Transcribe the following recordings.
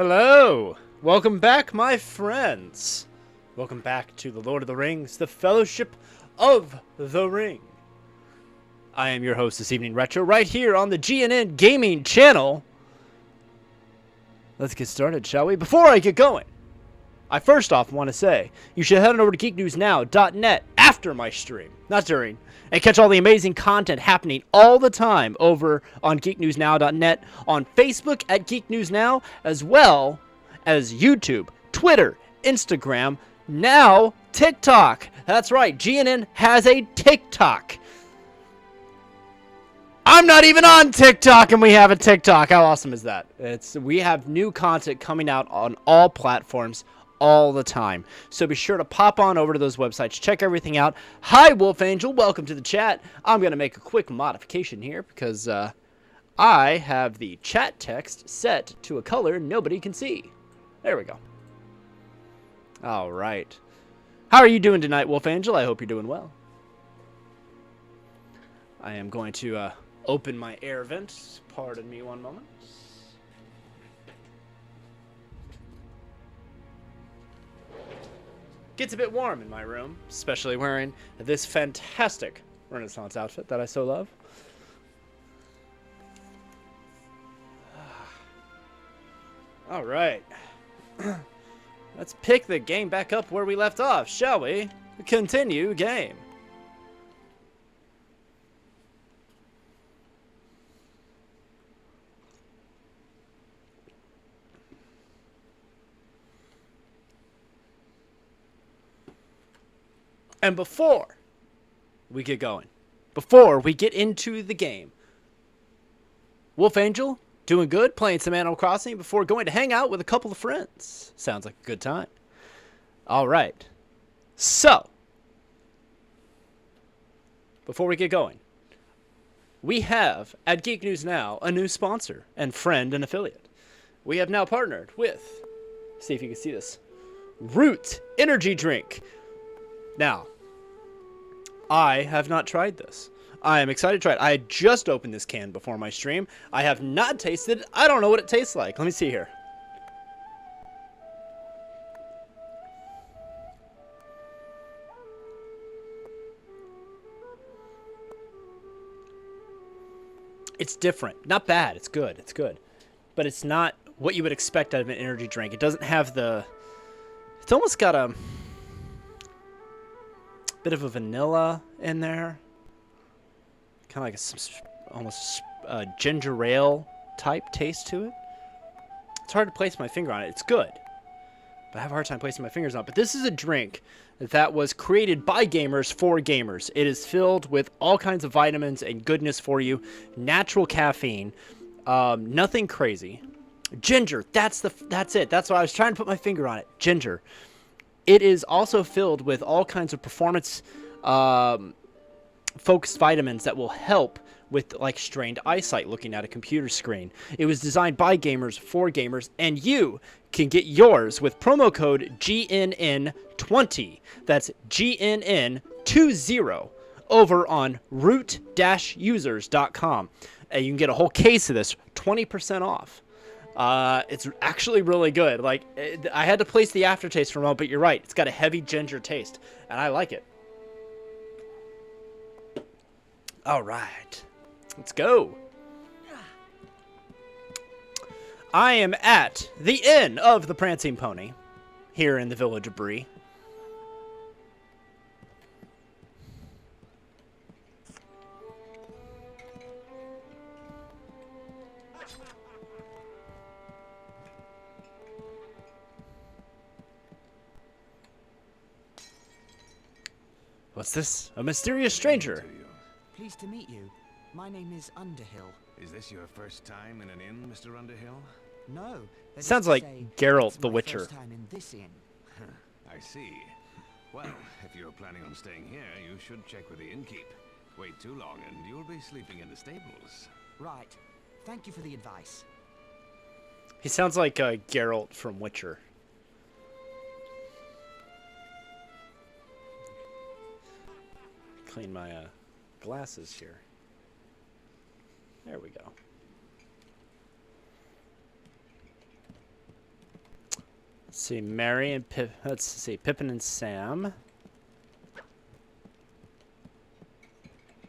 Hello! Welcome back, my friends! Welcome back to the Lord of the Rings, the Fellowship of the Ring. I am your host this evening, Retro, right here on the GNN Gaming channel. Let's get started, shall we? Before I get going, I first off want to say you should head on over to geeknewsnow.net after my stream, not during, and catch all the amazing content happening all the time over on geeknewsnow.net, on Facebook at Geek News Now, as well as YouTube, Twitter, Instagram, now TikTok. That's right, GNN has a TikTok. I'm not even on TikTok and we have a TikTok. How awesome is that? We have new content coming out on all platforms all the time. So be sure to pop on over to those websites, check everything out. Hi, Wolf Angel. Welcome to the chat. I'm going to make a quick modification here because I have the chat text set to a color nobody can see. There we go. All right. How are you doing tonight, Wolf Angel? I hope you're doing well. I am going to open my air vent. Pardon me one moment. Gets a bit warm in my room, especially wearing this fantastic Renaissance outfit that I so love. All right. Let's pick the game back up where we left off, shall we? Continue game. And before we get going, before we get into the game, Wolf Angel, doing good, playing some Animal Crossing before going to hang out with a couple of friends. Sounds like a good time. All right. So, before we get going, we have, at Geek News Now, a new sponsor and friend and affiliate. We have now partnered with, see if you can see this, Root Energy Drink. Now, I have not tried this. I am excited to try it. I had just opened this can before my stream. I have not tasted it. I don't know what it tastes like. Let me see here. It's different. Not bad. It's good. It's good. But it's not what you would expect out of an energy drink. It doesn't have the... It's almost got a bit of a vanilla in there. Kind of like almost ginger ale type taste to it. It's hard to place my finger on it. It's good, but I have a hard time placing my fingers on it. But this is a drink that was created by gamers for gamers. It is filled with all kinds of vitamins and goodness for you. Natural caffeine. Nothing crazy. Ginger. That's it. That's why I was trying to put my finger on it. Ginger. It is also filled with all kinds of performance focused vitamins that will help with like strained eyesight looking at a computer screen. It was designed by gamers for gamers, and you can get yours with promo code GNN20. That's GNN20 over on root-users.com. And you can get a whole case of this, 20% off. It's actually really good. Like, I had to place the aftertaste for a moment, but you're right. It's got a heavy ginger taste, and I like it. All right, let's go. I am at the Inn of the Prancing Pony here in the village of Bree. What's this? A mysterious stranger. Pleased to meet you. My name is Underhill. Is this your first time in an inn, Mr. Underhill? No. Sounds like Geralt the Witcher. First time in this inn. I see. Well, if you're planning on staying here, you should check with the innkeep. Wait too long and you'll be sleeping in the stables. Right. Thank you for the advice. He sounds like Geralt from Witcher. Clean my glasses here. There we go. see, Mary and Pip. Let's see, Pippin and Sam.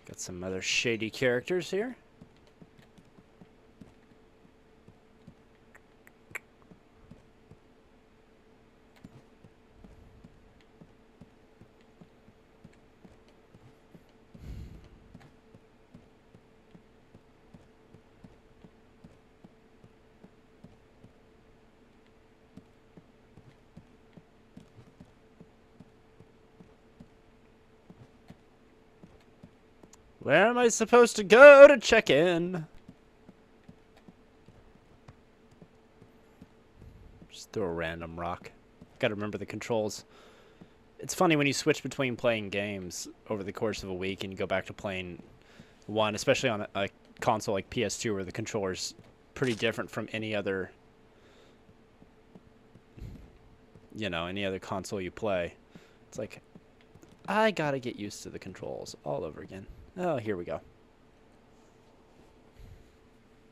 Got some other shady characters here. Where am I supposed to go to check in? Just throw a random rock. Gotta remember the controls. It's funny when you switch between playing games over the course of a week and you go back to playing one, especially on a console like PS2 where the controller's pretty different from any other, you know, any other console you play. It's like, I gotta get used to the controls all over again. Oh, here we go.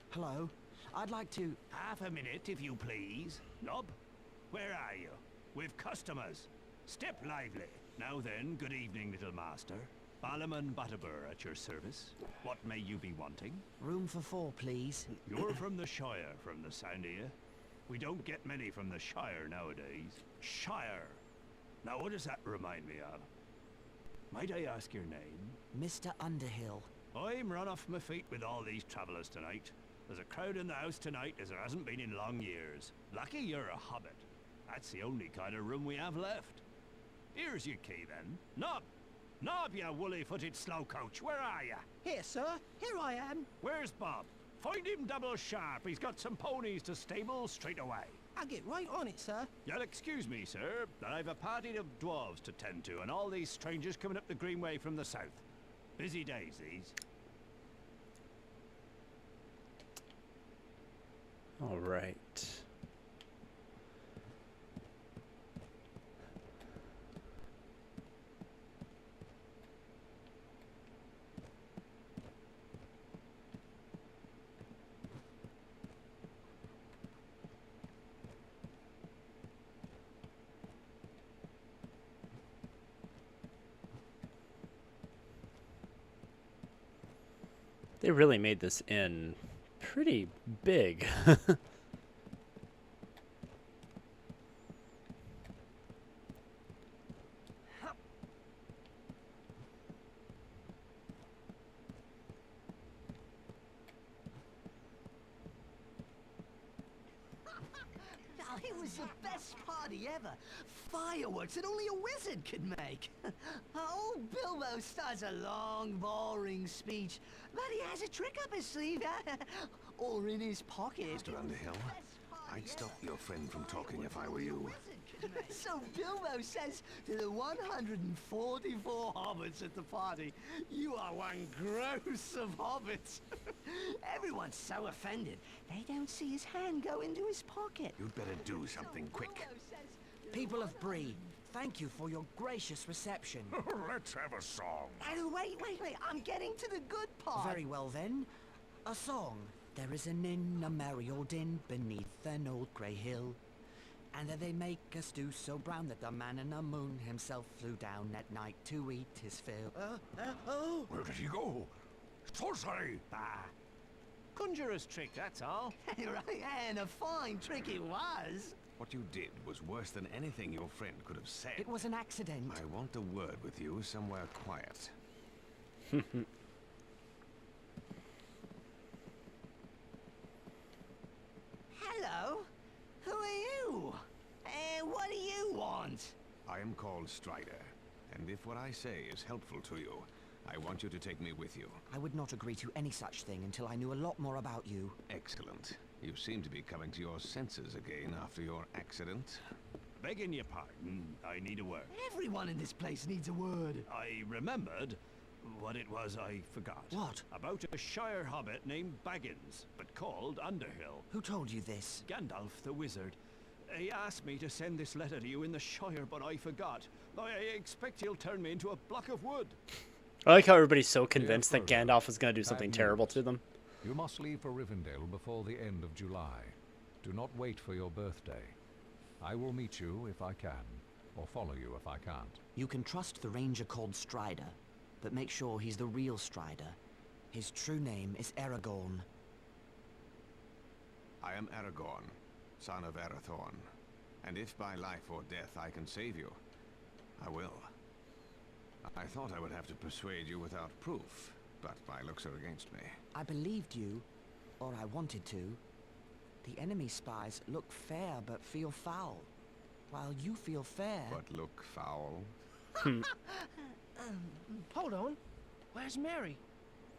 Hello. I'd like to... Half a minute, if you please. Nob, where are you? With customers. Step lively. Now then, good evening, little master. Ballerman Butterbur at your service. What may you be wanting? Room for 4, please. You're from the Shire, from the sound of you. We don't get many from the Shire nowadays. Shire. Now, what does that remind me of? Might I ask your name? Mr. Underhill. I'm run off my feet with all these travellers tonight. There's a crowd in the house tonight as there hasn't been in long years. Lucky you're a hobbit. That's the only kind of room we have left. Here's your key then. Nob! Nob, you woolly-footed slowcoach, where are you? Here, sir. Here I am. Where's Bob? Find him double sharp. He's got some ponies to stable straight away. I'll get right on it, sir. You'll excuse me, sir, but I've a party of dwarves to tend to, and all these strangers coming up the Greenway from the south. Busy days, these. All right. They really made this inn pretty big. Oh, it was the best party ever. Fireworks that only a wizard could make. Old Bilbo starts a long, boring speech, but he has a trick up his sleeve, or in his pocket. Mr. Underhill, I'd stop your friend from talking if I were you. So Bilbo says to the 144 hobbits at the party, "You are one gross of hobbits." Everyone's so offended, they don't see his hand go into his pocket. You'd better do something quick. People of Bree, thank you for your gracious reception. Let's have a song. Oh, wait, I'm getting to the good part. Very well then. A song. There is an inn, a merry old inn, beneath an old grey hill. And there they make a stew so brown that the man in the moon himself flew down at night to eat his fill. Oh. Where did he go? Sorcery! Bah. Conjurer's trick, that's all. Right, and a fine trick it was. What you did was worse than anything your friend could have said. It was an accident. I want a word with you somewhere quiet. Hello? Who are you? And what do you want? I am called Strider, and if what I say is helpful to you, I want you to take me with you. I would not agree to any such thing until I knew a lot more about you. Excellent. You seem to be coming to your senses again after your accident. Begging your pardon, I need a word. Everyone in this place needs a word. I remembered what it was I forgot. What? About a Shire hobbit named Baggins, but called Underhill. Who told you this? Gandalf the wizard. He asked me to send this letter to you in the Shire, but I forgot. I expect he'll turn me into a block of wood. I like how everybody's so convinced that Frodo, Gandalf is going to do something bad terrible news. to them. You must leave for Rivendell before the end of July. Do not wait for your birthday. I will meet you if I can, or follow you if I can't. You can trust the ranger called Strider, but make sure he's the real Strider. His true name is Aragorn. I am Aragorn, son of Arathorn. And if by life or death I can save you, I will. I thought I would have to persuade you without proof, but my looks are against me. I believed you, or I wanted to. The enemy spies look fair but feel foul, while you feel fair. But look foul? Hold on. Where's Merry?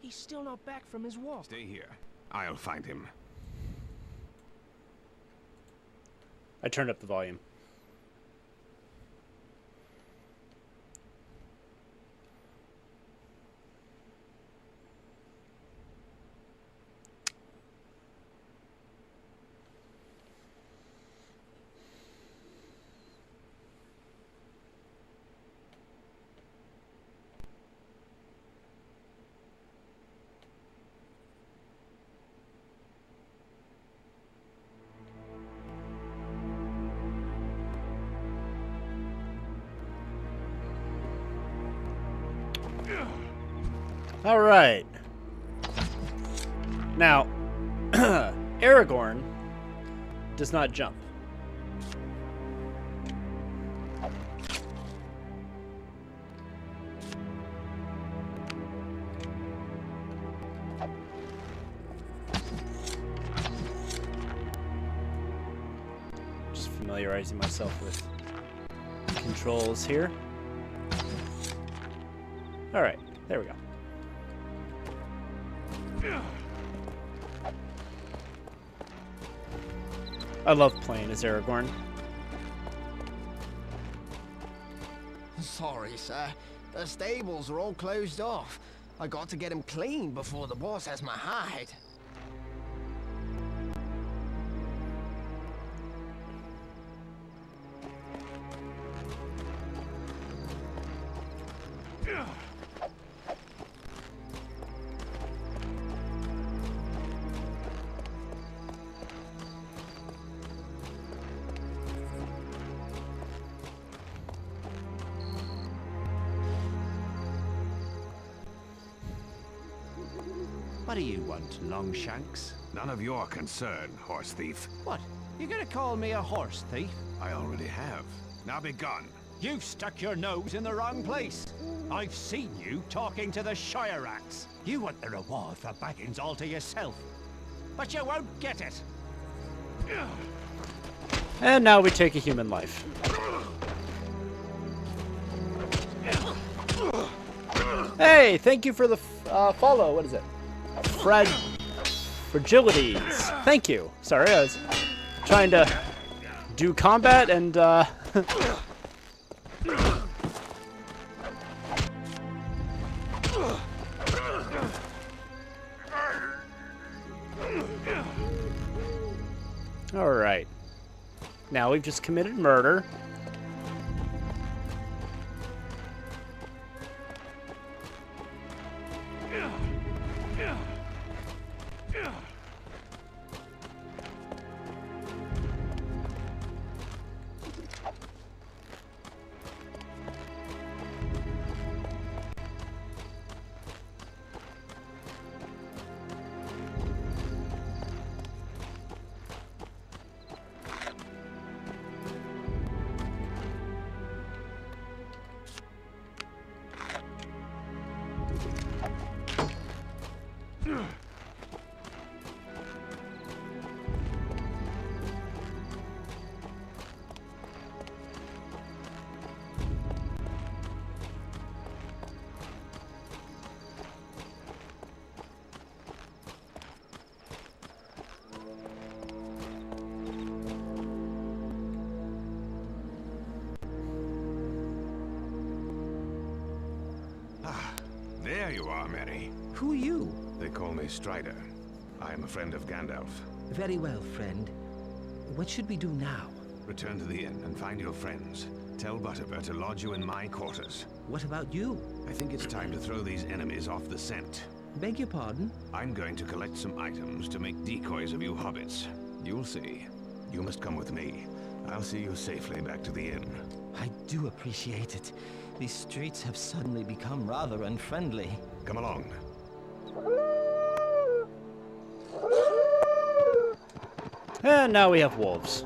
He's still not back from his walk. Stay here. I'll find him. I turned up the volume. All right. Now, Aragorn does not jump. Just familiarizing myself with controls here. All right, there we go. I love playing as Aragorn. Sorry, sir. The stables are all closed off. I got to get them clean before the boss has my hide. What do you want, Longshanks? None of your concern, horse thief. What? You gonna call me a horse thief? I already have. Now be gone. You've stuck your nose in the wrong place. I've seen you talking to the Shire rats. You want the reward for baggins all to yourself. But you won't get it. And now we take a human life. Hey, thank you for the follow. What is it? Fragilities. Thank you. Sorry, I was trying to do combat and all right. Now we've just committed murder. There you are, Merry. Who are you? They call me Strider. I am a friend of Gandalf. Very well, friend. What should we do now? Return to the inn and find your friends. Tell Butterbur to lodge you in my quarters. What about you? I think it's time to throw these enemies off the scent. Beg your pardon? I'm going to collect some items to make decoys of you hobbits. You'll see. You must come with me. I'll see you safely back to the inn. I do appreciate it. These streets have suddenly become rather unfriendly. Come along. And now we have wolves.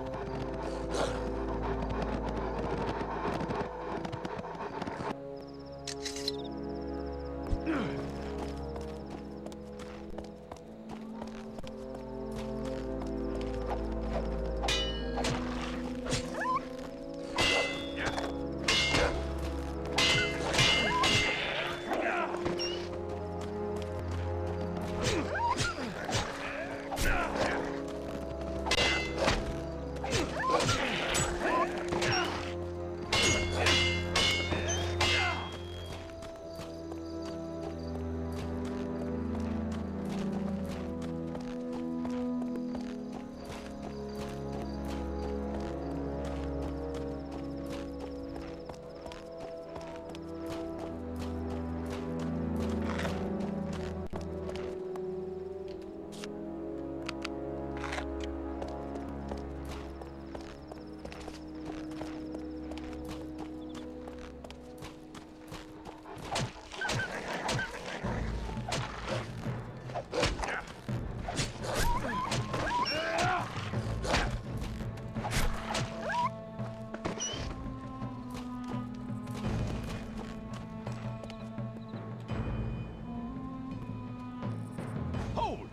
Hold!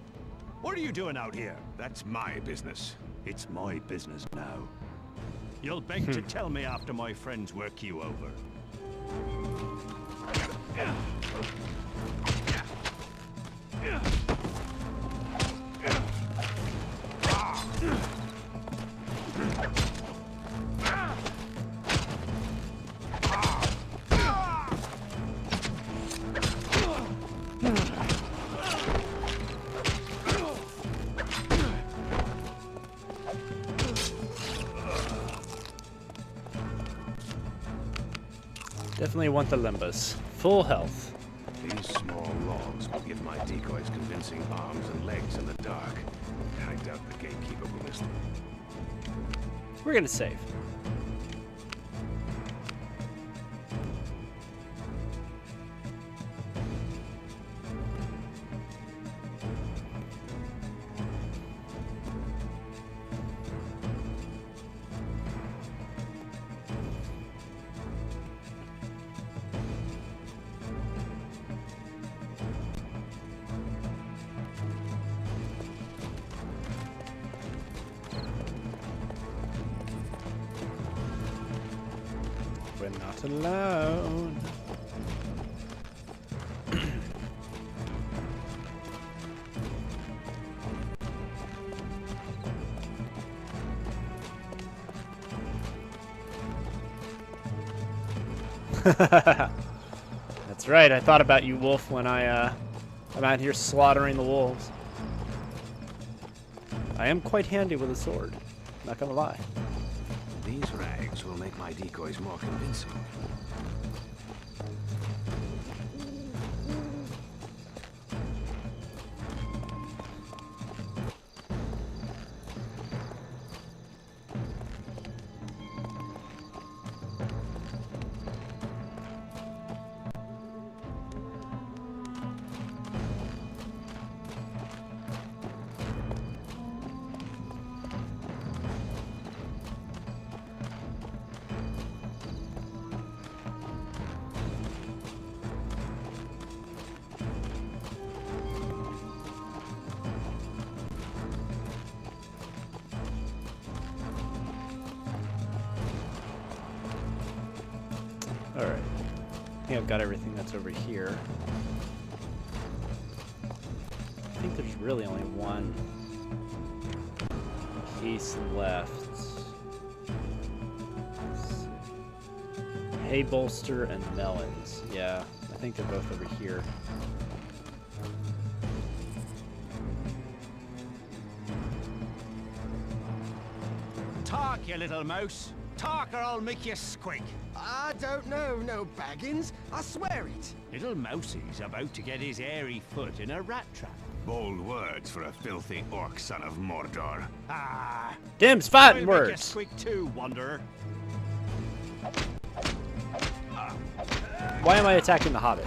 What are you doing out here? That's my business. It's my business now. You'll beg to tell me after my friends work you over. Definitely want the limbus. Full health. These small logs will give my decoys convincing arms and legs in the dark. I doubt the gatekeeper will miss them. We're gonna save. We're not alone. That's right, I thought about you, Wolf, when I'm out here slaughtering the wolves. I am quite handy with a sword, not gonna lie. These rags will make my decoys more convincing. Alright. I think I've got everything that's over here. I think there's really only one piece left. Hay bolster and melons. Yeah, I think they're both over here. Talk, you little mouse. Talk or I'll make you squeak. I don't know, no Baggins. I swear it. Little Mousie's about to get his hairy foot in a rat trap. Bold words for a filthy orc son of Mordor. Ah! Dim's fighting I'll make you words. squeak too, Wanderer. Why am I attacking the Hobbit?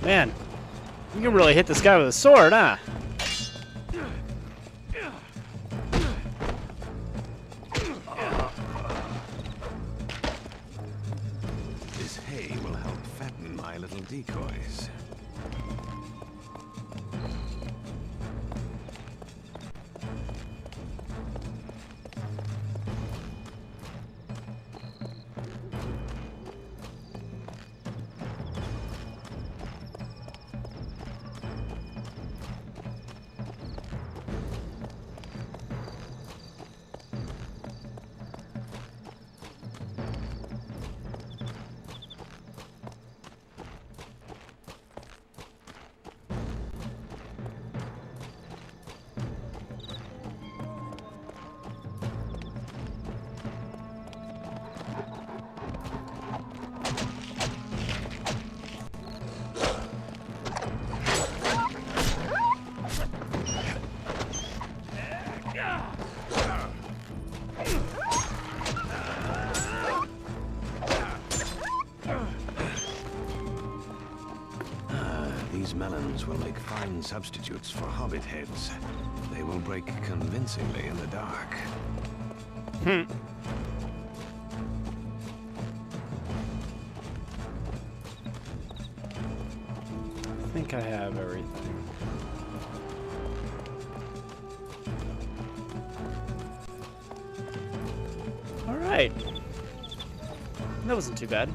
Man, you can really hit this guy with a sword, huh? This hay will help fatten my little decoys. These melons will make fine substitutes for hobbit heads. They will break convincingly in the dark. I think I have everything. All right. That wasn't too bad.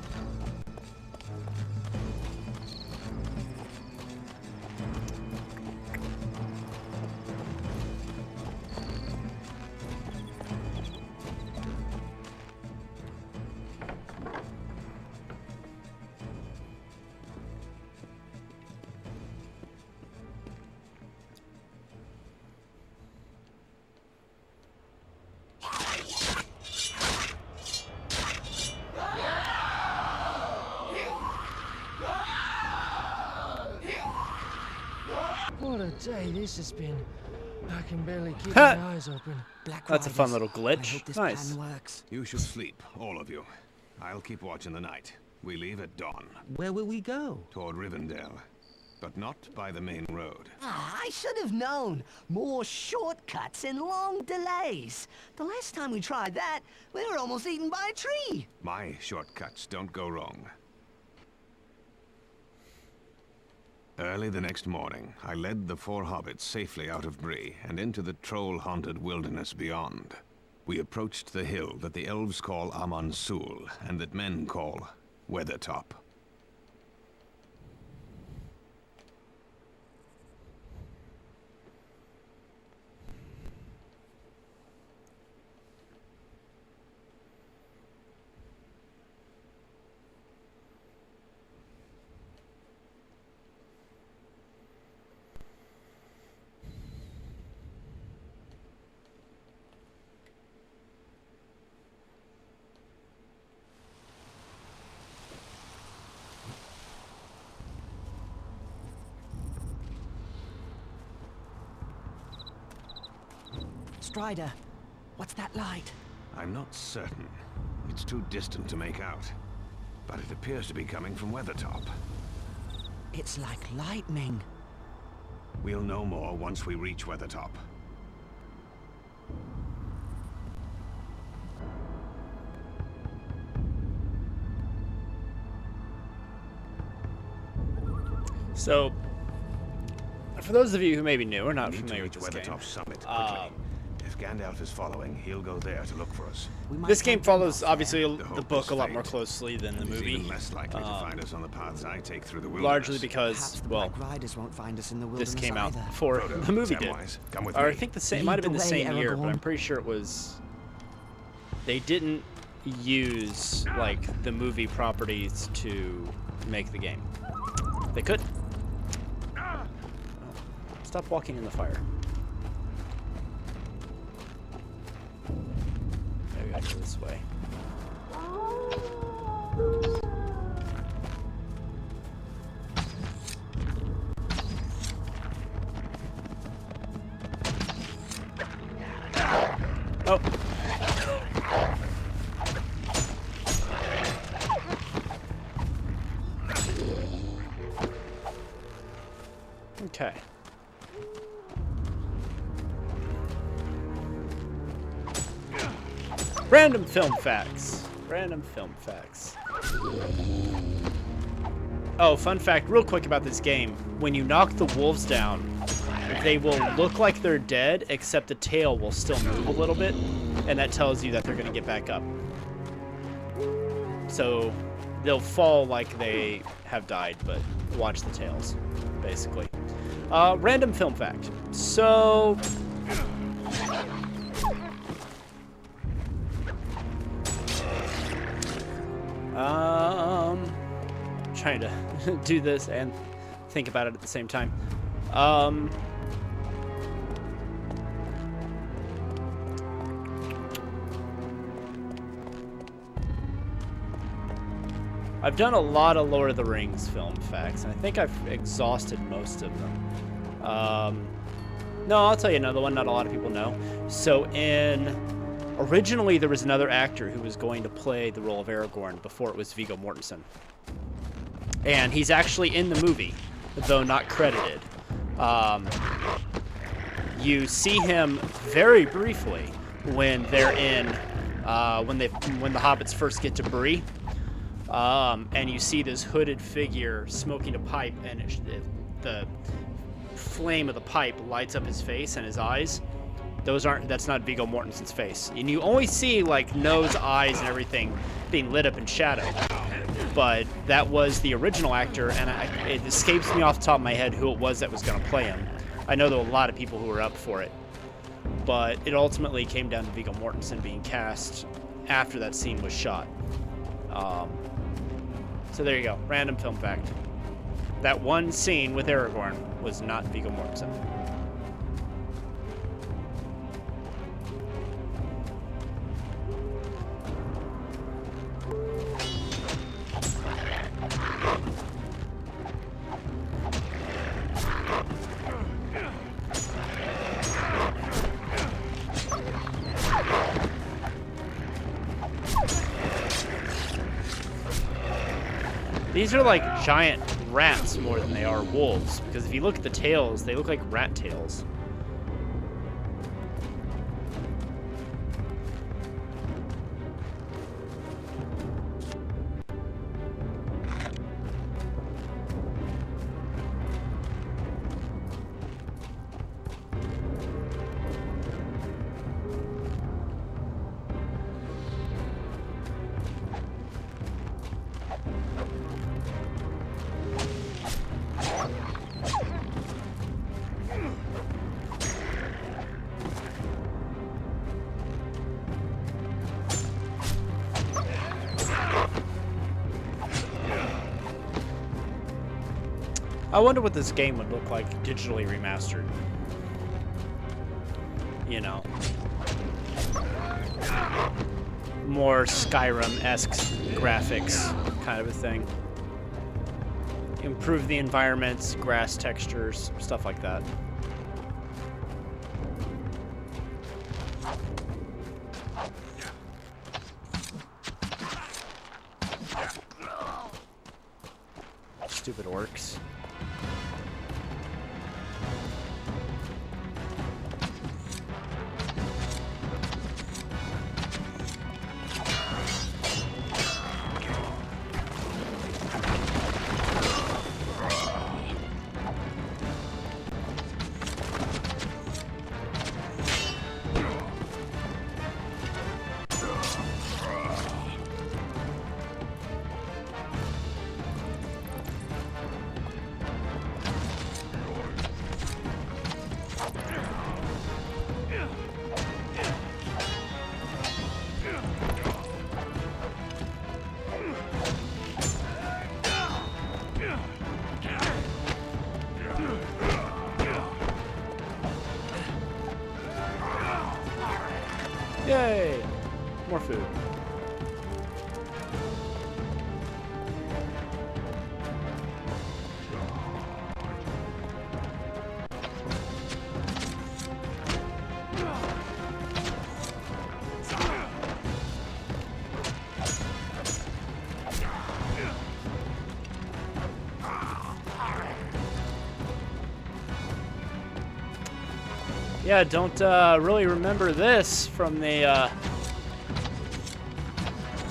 What a day this has been. I can barely keep my eyes open. Black That's a fun Riders. little glitch. I hope this Nice. plan works. You should sleep, all of you. I'll keep watch in the night. We leave at dawn, Where will we go? toward Rivendell. But not by the main road. Ah, I should have known. More shortcuts and long delays. The last time we tried that, we were almost eaten by a tree. My shortcuts don't go wrong. Early the next morning, I led the 4 hobbits safely out of Bree and into the troll-haunted wilderness beyond. We approached the hill that the elves call Amansul and that men call Weathertop. Strider, what's that light? I'm not certain. It's too distant to make out. But it appears to be coming from Weathertop. It's like lightning. We'll know more once we reach Weathertop. So, for those of you who may be new or not We need to familiar reach with this game, Weathertop Summit quickly. If Gandalf is following, he'll go there to look for us. We might this game find follows Gandalf obviously there. The the hope book is a lot more fate. closely than the And he's movie. even less likely to find us on the paths I take through the wilderness. Largely because, Perhaps the well, Black Riders won't find us in the wilderness this came out either. before Frodo, the movie did. Samwise, come with Or I me. think the same Lead might have been the the way, same year, but Aragorn. I'm pretty sure it was. They didn't use like the movie properties to make the game. They could. Oh, stop walking in the fire. Maybe I go this way. Oh. Okay. Random film facts. Random film facts. Oh, fun fact real quick about this game. When you knock the wolves down, they will look like they're dead, except the tail will still move a little bit, and that tells you that they're going to get back up. So they'll fall like they have died, but watch the tails, basically. Random film fact. So... trying to do this and think about it at the same time. I've done a lot of Lord of the Rings film facts, and I think I've exhausted most of them. No, I'll tell you another one not a lot of people know. So originally there was another actor who was going to play the role of Aragorn before it was Viggo Mortensen. And he's actually in the movie, though not credited. You see him very briefly when they're in, when the hobbits first get to Bree. And you see this hooded figure smoking a pipe, and the flame of the pipe lights up his face and his eyes. That's not Viggo Mortensen's face. And you only see like nose, eyes, and everything being lit up in shadow. But that was the original actor, and it escapes me off the top of my head who it was that was going to play him. I know there were a lot of people who were up for it, but it ultimately came down to Viggo Mortensen being cast after that scene was shot. So there you go, random film fact. That one scene with Aragorn was not Viggo Mortensen. These are like giant rats more than they are wolves, because if you look at the tails, they look like rat tails. I wonder what this game would look like digitally remastered. You know. More Skyrim-esque graphics kind of a thing. Improve the environments, grass textures, stuff like that. Stupid orcs. Yay! More food. Yeah, don't really remember this from the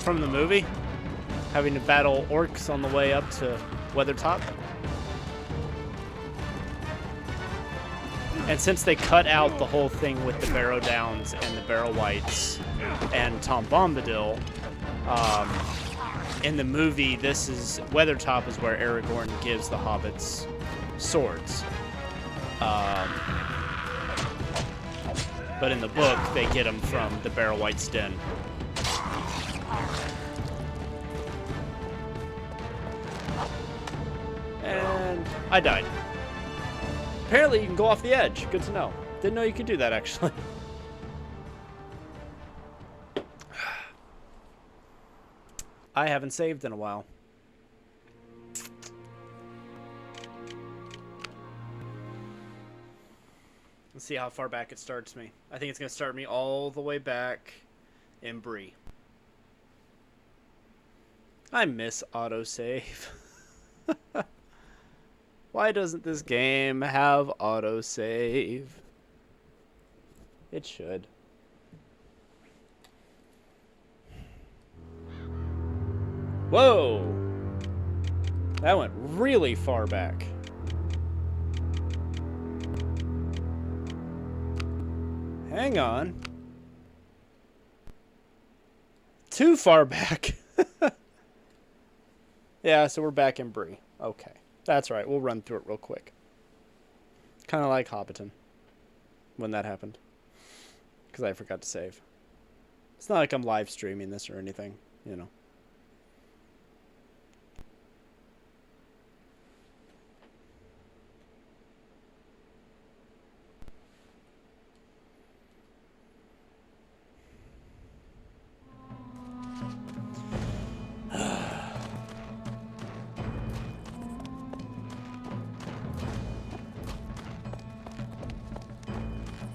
movie. Having to battle orcs on the way up to Weathertop. And since they cut out the whole thing with the Barrow Downs and the Barrow Whites and Tom Bombadil, in the movie, this is Weathertop is where Aragorn gives the hobbits swords. But in the book, they get them from the Barrow White's den. And I died. Apparently, you can go off the edge. Good to know. Didn't know you could do that, actually. I haven't saved in a while. Let's see how far back it starts me. I think it's going to start me all the way back in Bree. I miss autosave. Why doesn't this game have autosave? It should. Whoa! That went really far back. Hang on. Too far back. Yeah, so we're back in Bree. Okay. That's right. We'll run through it real quick. Kind of like Hobbiton. When that happened. Because I forgot to save. It's not like I'm live streaming this or anything, you know.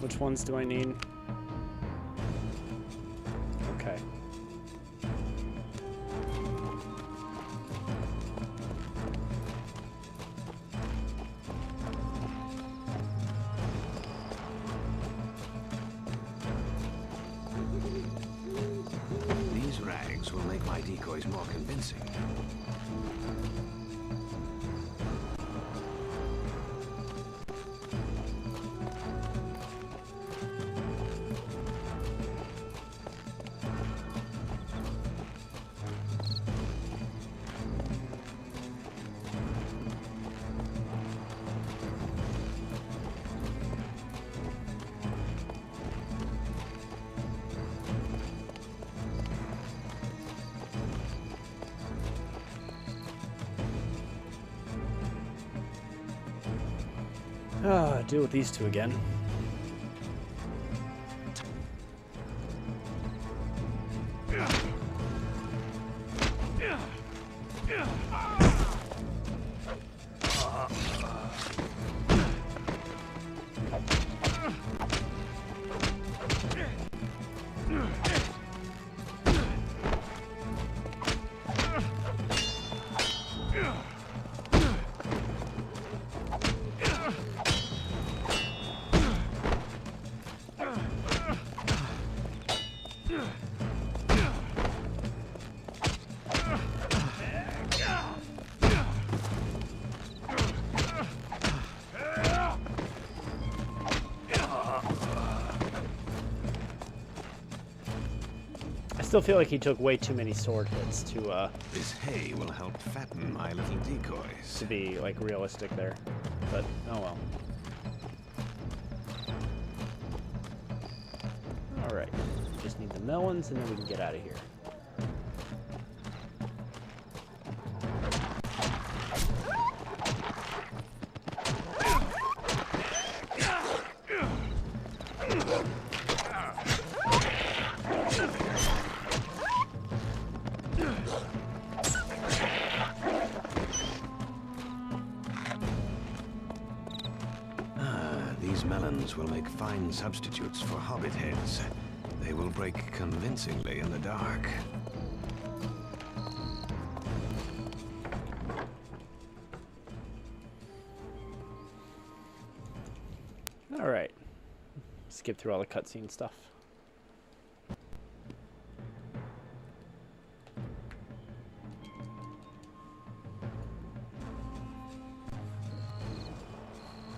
Which ones do I need? Okay. These rags will make my decoys more convincing. Deal with these two again. I still feel like he took way too many sword hits to This hay will help fatten my little decoys. be like realistic there. But oh well. Alright. Just need the melons and then we can get out of here. make fine substitutes for hobbit heads. They will break convincingly in the dark. All right. Skip through all the cutscene stuff.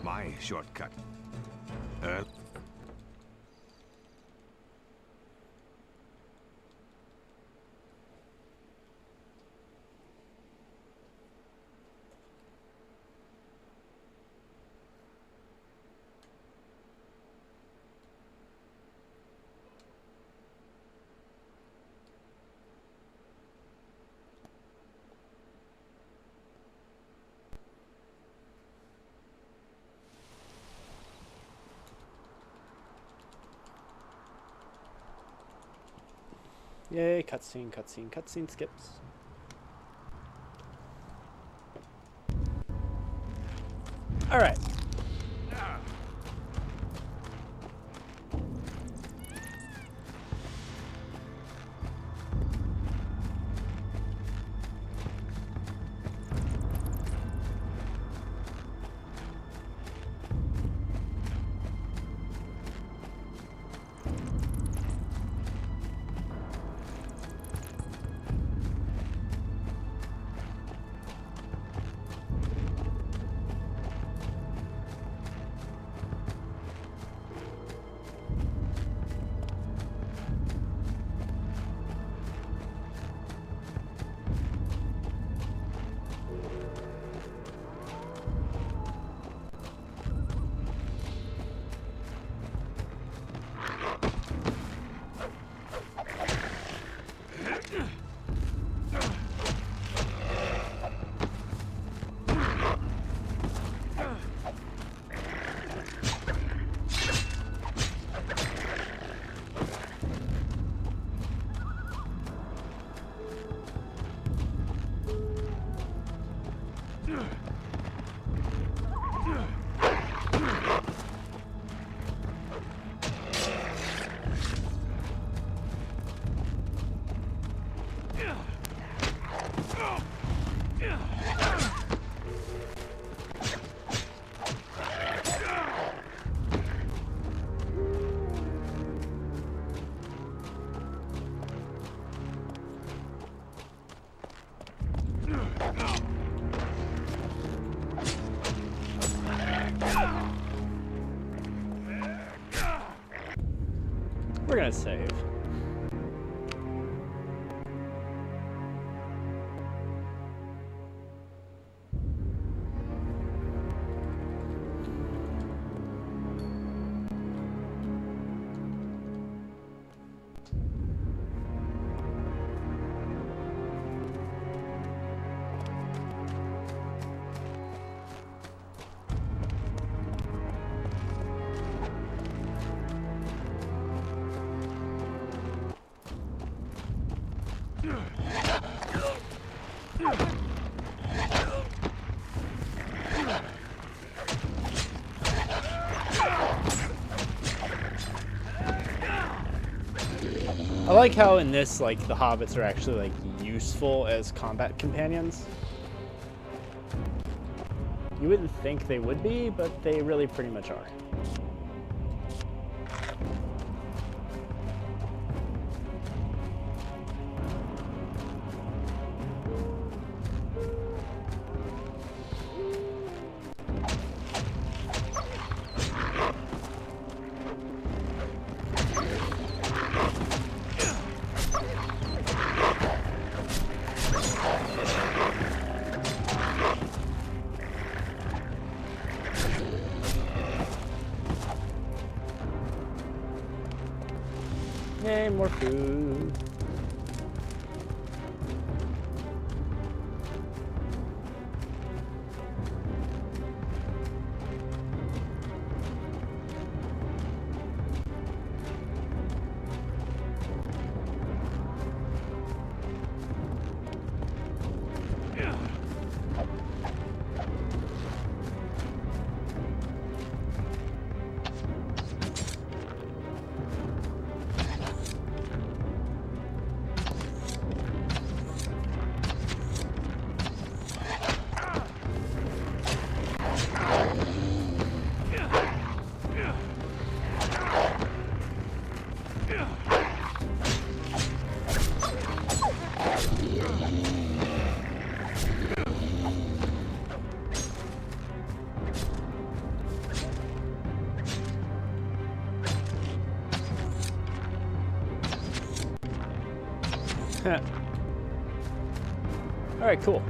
My shortcut. Yay, cutscene, cutscene, cutscene skips. All right. We're gonna save. I like how in this, like, the hobbits are actually, like, useful as combat companions. You wouldn't think they would be, but they really pretty much are. Yay, more food. All right, cool.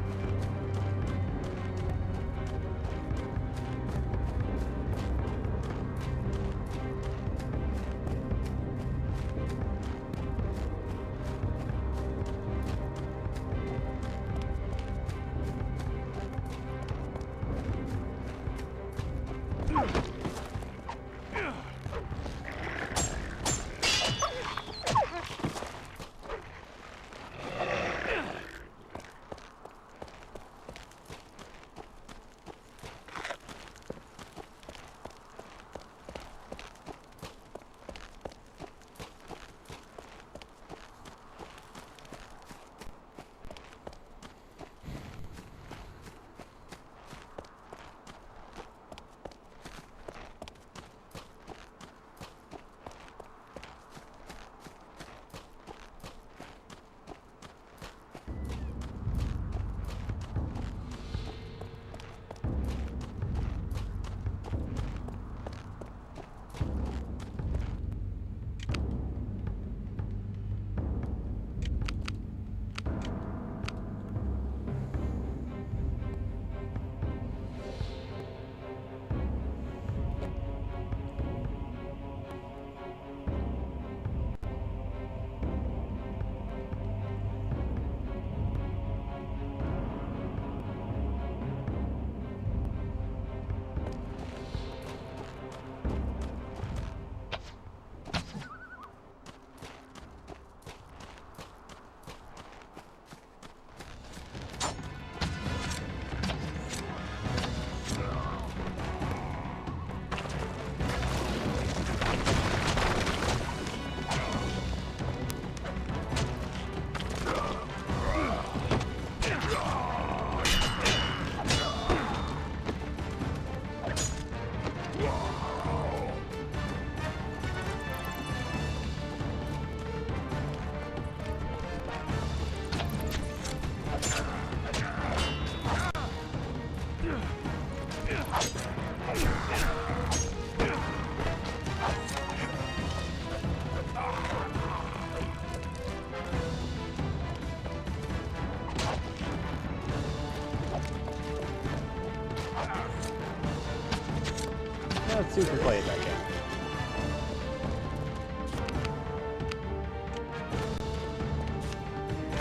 Let's see if we play it back in.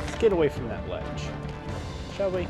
Let's get away from that ledge, shall we?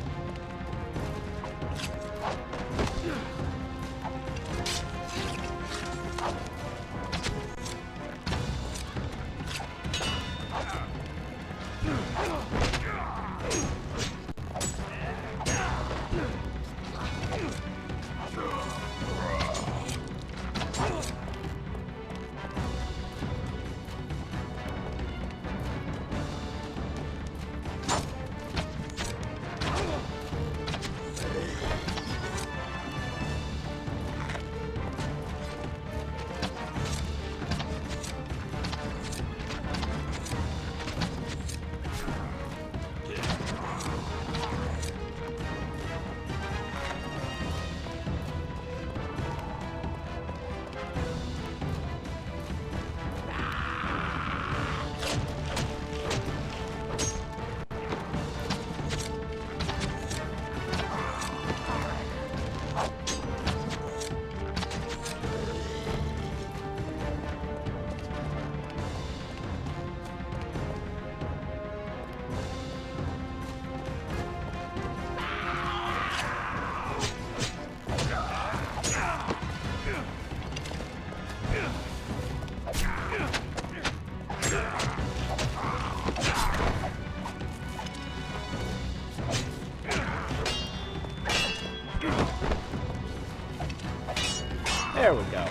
There we go.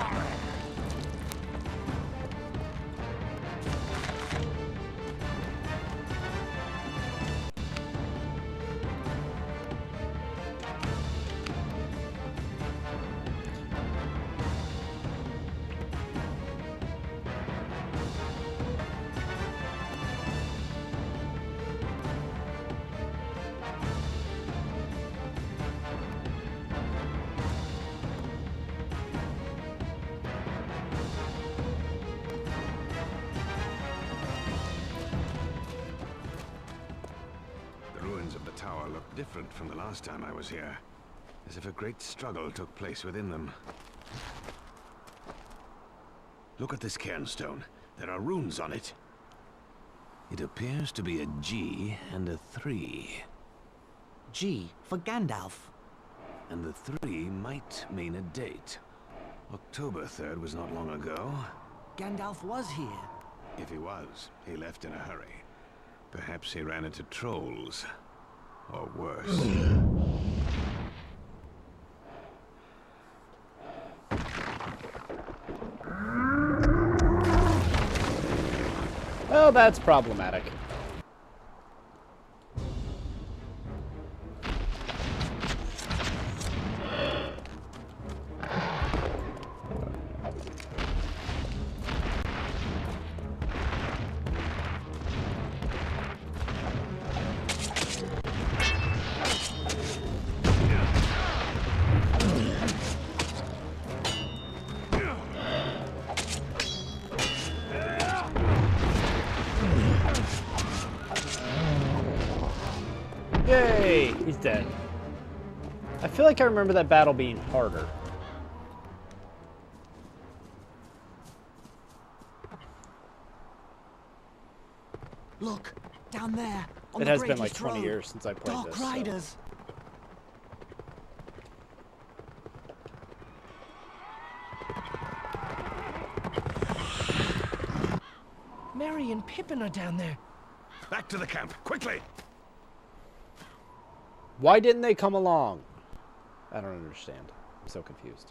different from the last time I was here. As if a great struggle took place within them. Look at this cairnstone. There are runes on it. It appears to be a G and a 3. G for Gandalf. And the 3 might mean a date. October 3rd was not long ago. Gandalf was here. If he was, he left in a hurry. Perhaps he ran into trolls. Or worse. Well, that's problematic. Yay! He's dead. I feel like I remember that battle being harder. Look, down there. On It the has been like greatest 20 road. years since I played Dark this. So. Riders. Merry and Pippin are down there. Back to the camp, quickly! Why didn't they come along? I don't understand. I'm so confused.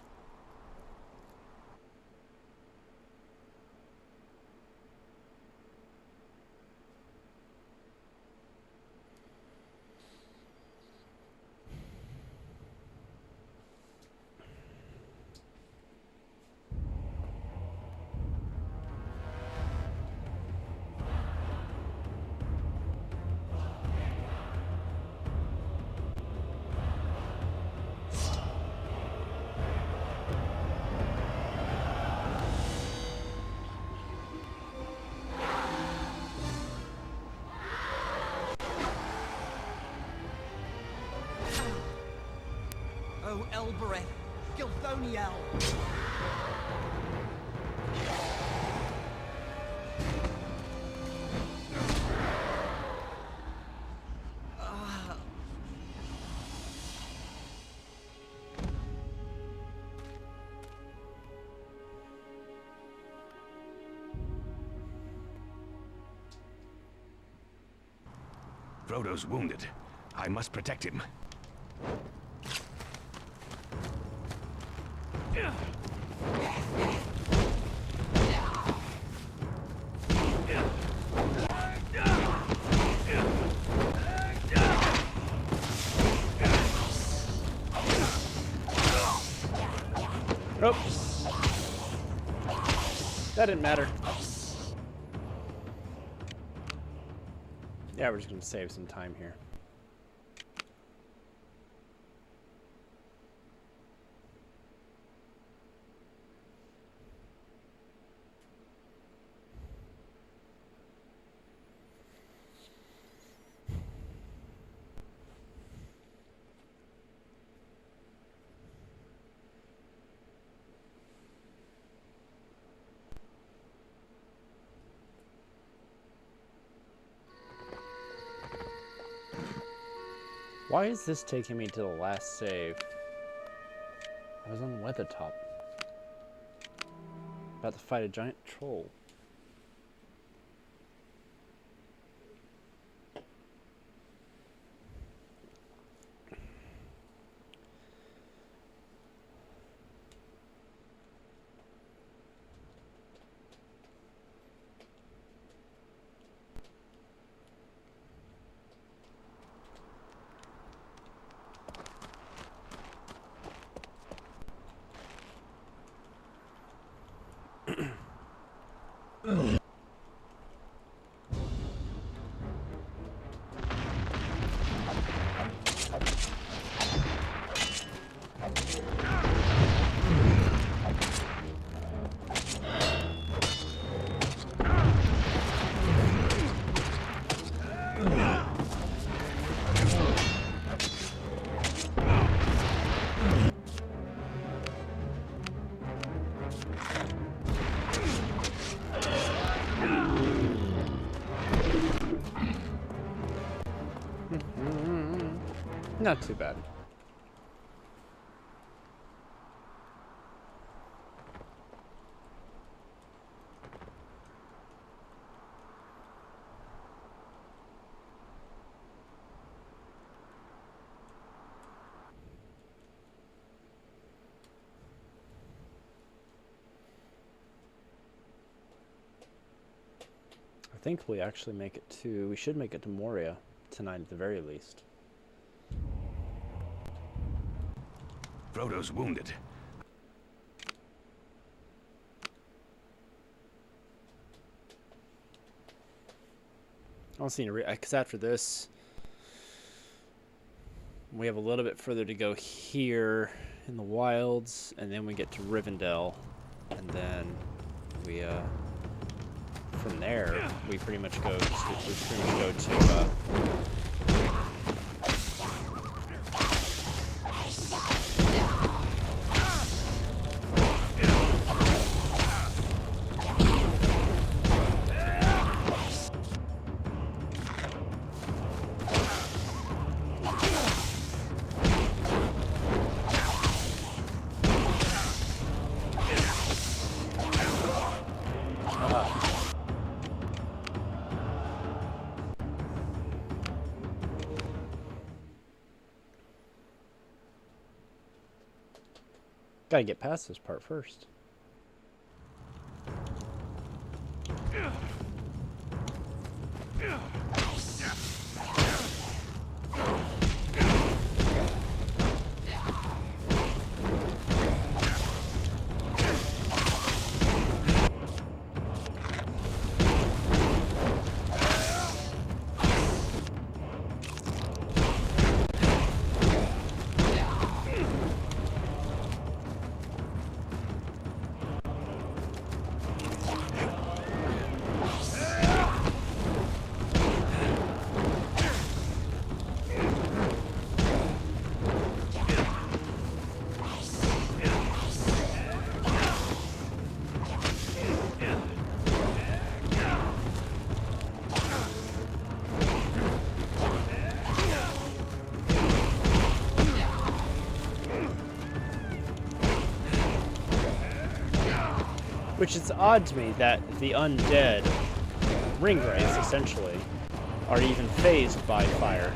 Oh, Elbereth, Gilthoniel. Frodo's wounded. I must protect him. Oops. That didn't matter. Yeah, we're just gonna save some time here. Why is this taking me to the last save? I was on Weathertop. About to fight a giant troll. Not too bad. I think we actually make it to, we should make it to Moria tonight at the very least. Frodo's wounded. I don't see any because after this, we have a little bit further to go here in the wilds, and then we get to Rivendell, and then we from there we pretty much go to gotta get past this part first. Which is odd to me that the undead ringwraiths, essentially, are even phased by fire.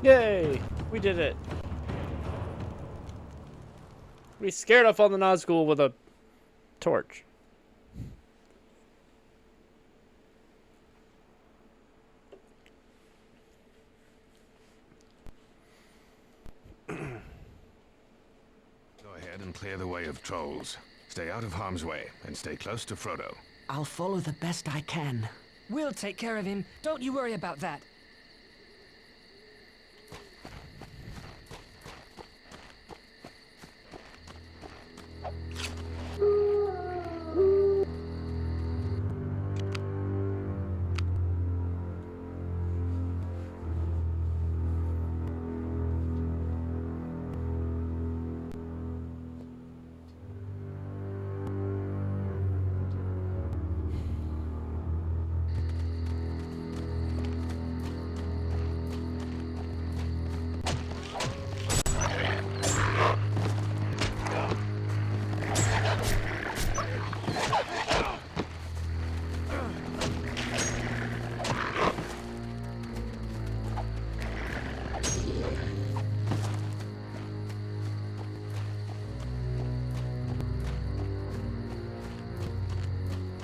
Yay! We did it! We scared off all the Nazgul with a torch. Go ahead and clear the way of trolls. Stay out of harm's way and stay close to Frodo. I'll follow the best I can. We'll take care of him. Don't you worry about that.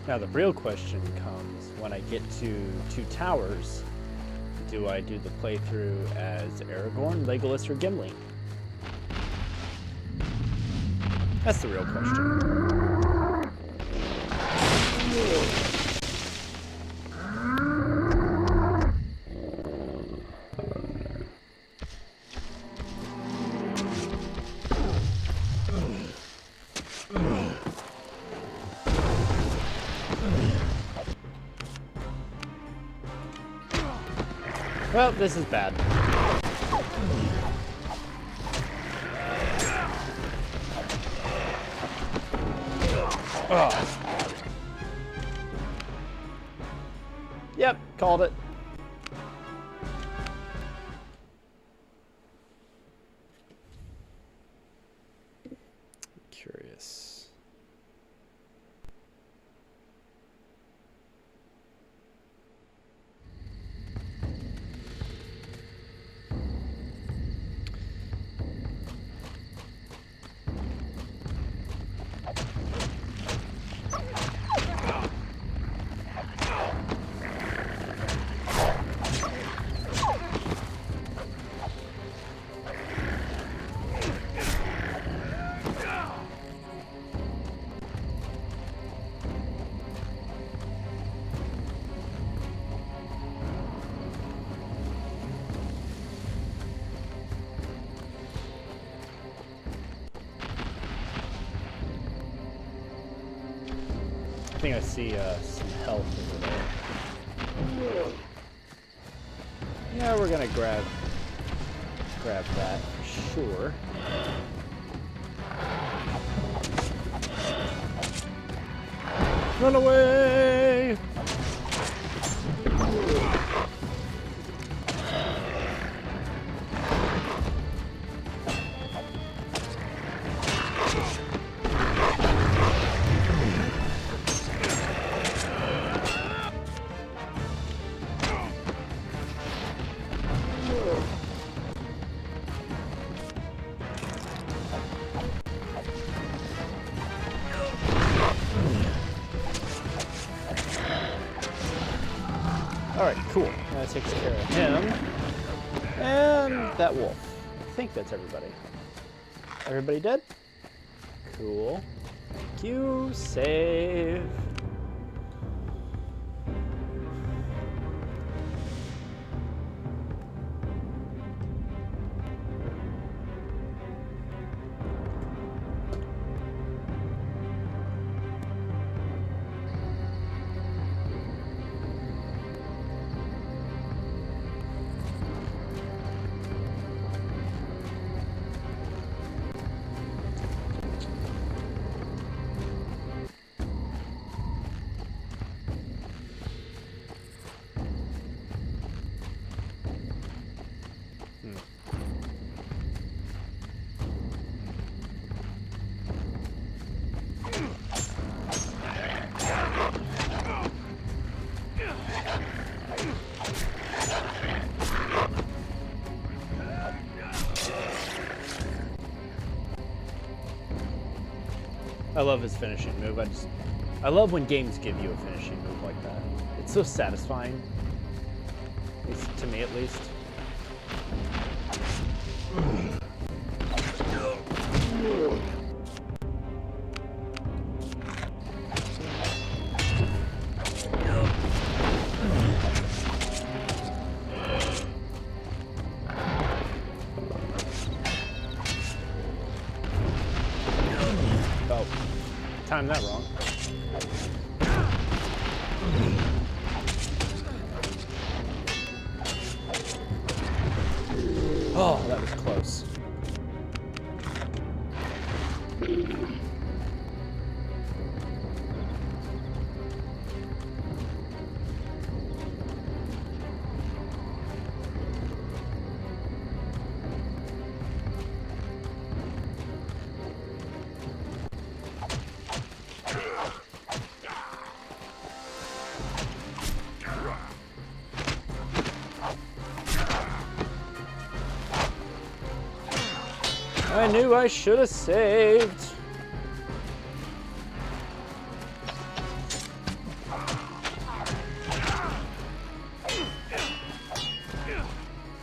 Now the real question comes when I get to Two Towers, do I do the playthrough as Aragorn, Legolas, or Gimli? That's the real question. Well, this is bad. Ugh. Yep, called it. Curious. I think I see some health over there. Yeah, we're gonna grab that for sure. Run away! Alright, cool. That takes care of him. And that wolf. I think that's everybody. Everybody dead? Cool. Thank you. Save. I love his finishing move. I love when games give you a finishing move like that. It's so satisfying. At least to me, at least. Timed that wrong. Oh, that was close. I knew I should have saved.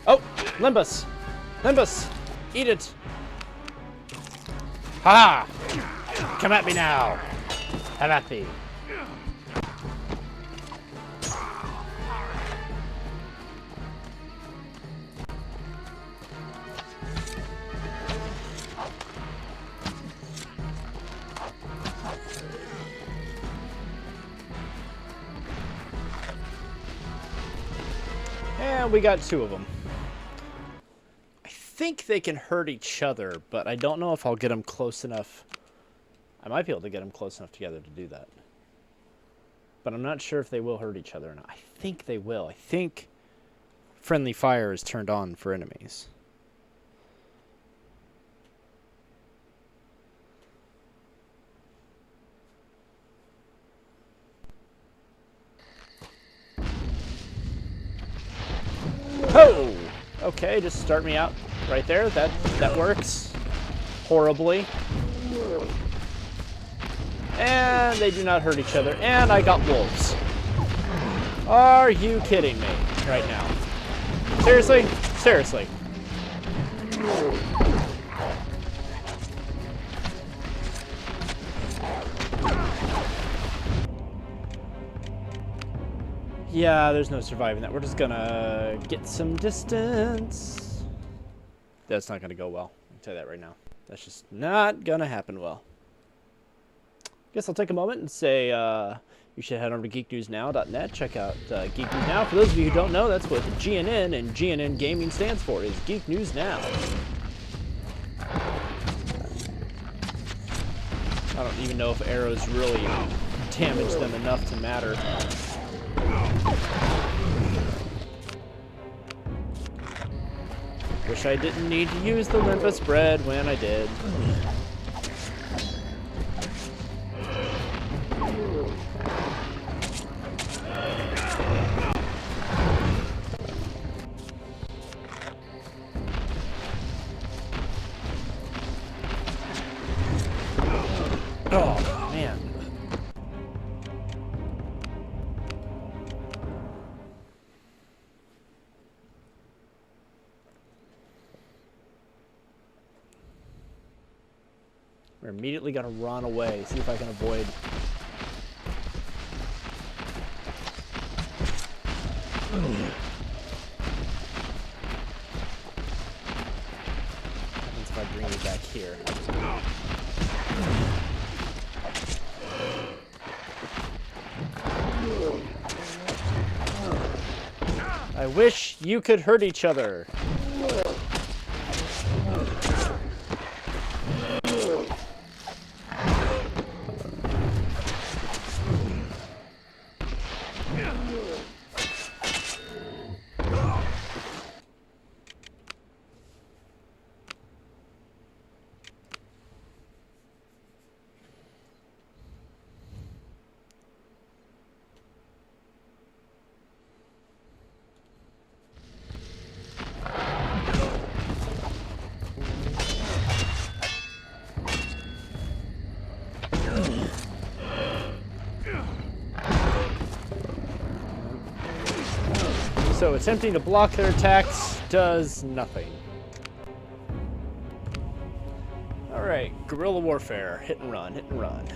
Oh, Limbus. Limbus, eat it. Ha! Come at me now. Have at thee. And we got 2 of them. I think they can hurt each other, but I don't know if I'll get them close enough. I might be able to get them close enough together to do that. But I'm not sure if they will hurt each other or not. I think they will. I think friendly fire is turned on for enemies. Oh! Okay, just start me out right there. That works. Horribly. And they do not hurt each other. And I got wolves. Are you kidding me right now? Seriously? Seriously. Yeah, there's no surviving that. We're just gonna get some distance. That's not gonna go well. I can tell you that right now. That's just not gonna happen well. Guess I'll take a moment and say you should head over to geeknewsnow.net. Check out Geek News Now. For those of you who don't know, that's what the GNN and GNN Gaming stands for, is Geek News Now. I don't even know if arrows really damage them enough to matter. Wish I didn't need to use the Limpus bread when I did. Oh, man. We're immediately gonna run away, see if I can avoid. What happens if I bring you back here? I wish you could hurt each other. So attempting to block their attacks does nothing. Alright, guerrilla warfare. Hit and run, hit and run.